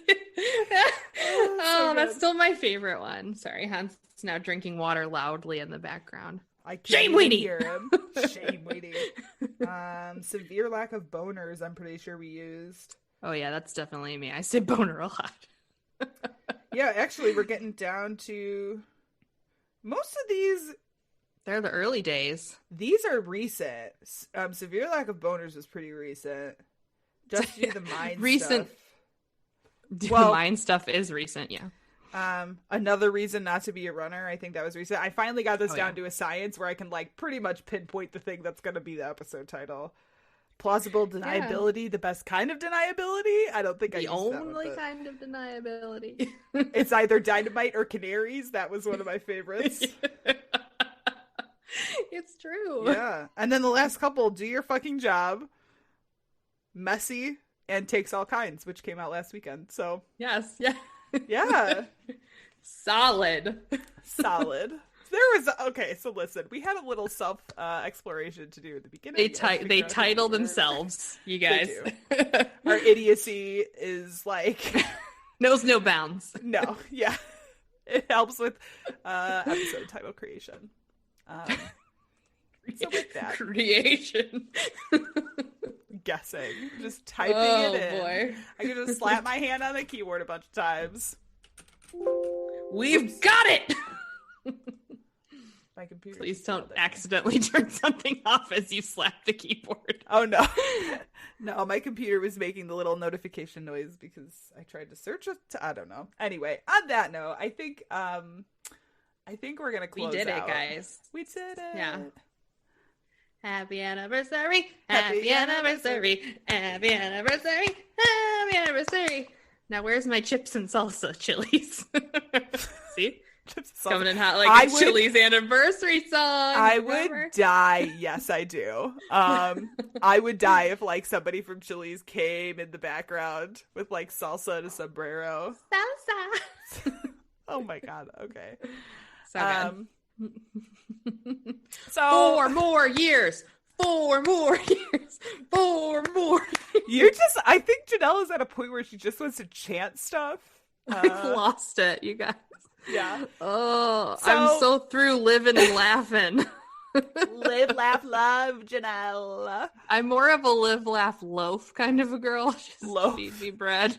that's good. still my favorite one. Sorry, Hans is now drinking water loudly in the background. I can't Shame even waiting. hear him. Shame waiting. Severe lack of boners, I'm pretty sure we used. Oh yeah, that's definitely me. I say boner a lot. Yeah, actually, we're getting down to most of these. They're the early days. These are recent. Severe lack of boners was pretty recent. Just do the mind Recent. stuff. Well, the mind stuff is recent, yeah. Another reason not to be a runner. I think that was recent. I finally got this down to a science where I can like pretty much pinpoint the thing that's going to be the episode title. Plausible deniability, the best kind of deniability. I don't think I used that one, only but kind of deniability. it's either dynamite or canaries. That was one of my favorites. It's true. Yeah. And then the last couple, do your fucking job. Messy and takes all kinds, which came out last weekend. So Yes, yeah. yeah. Solid. There was okay. So listen, we had a little self exploration to do at the beginning. They title themselves, you guys. Our idiocy is like knows no bounds. No, yeah, it helps with episode title creation. So with that creation, guessing, just typing it in. Boy. I can just slap my hand on the keyboard a bunch of times. We've got it. My computer. Please don't accidentally turn something off as you slap the keyboard. Oh no. No, my computer was making the little notification noise because I tried to search it. I don't know. Anyway, on that note, I think we're gonna close. We did out. it, guys. We did it. Yeah. Happy anniversary! Happy anniversary! Happy anniversary! Happy anniversary! Now, where's my chips and salsa chilies? See? Coming in hot like a Chili's anniversary song. I would die. Yes, I do. I would die if like somebody from Chili's came in the background with like salsa and a sombrero. Salsa. Oh my god. Okay. So good. So 4 more years. 4 more years. 4 more years. I think Janelle is at a point where she just wants to chant stuff. I've lost it, you guys. Yeah. Oh, I'm so through living and laughing. Live, laugh, love, Janelle. I'm more of a live, laugh, loaf kind of a girl. Just loaf. Feed me bread.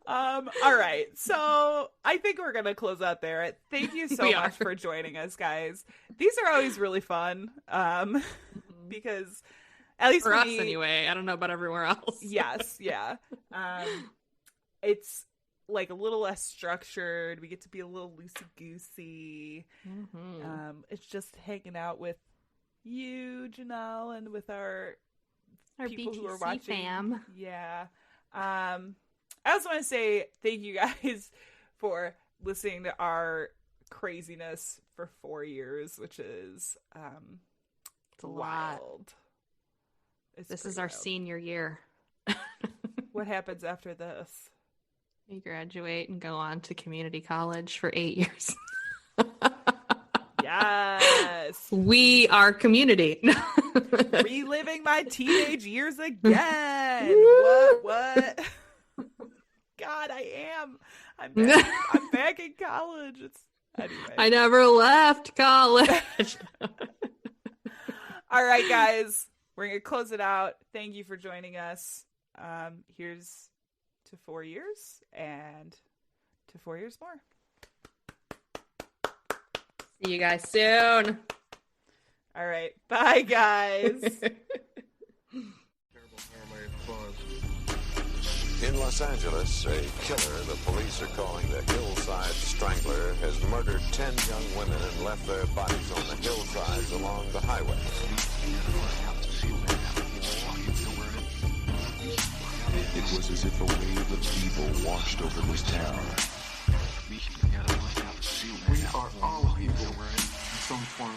All right. So I think we're going to close out there. Thank you so much for joining us, guys. These are always really fun. Because at least for us anyway. I don't know about everywhere else. Yes. Yeah. It's like a little less structured. We get to be a little loosey-goosey. Mm-hmm. It's just hanging out with you, Janelle, and with our people BTC who are watching. Fam. Yeah. I also want to say thank you guys for listening to our craziness for 4 years, which is it's a wild. Lot. It's this is our senior year. What happens after this? We graduate and go on to community college for 8 years. Yes. We are community. Reliving my teenage years again. What? God, I am. I'm back in college. Anyway. I never left college. All right, guys. We're going to close it out. Thank you for joining us. Here's to 4 years and to 4 years more. See you guys soon. All right. Bye, guys. In Los Angeles, a killer the police are calling the Hillside Strangler has murdered 10 young women and left their bodies on the hillsides along the highway. It was as if a wave of evil washed over this town. We are all people in some form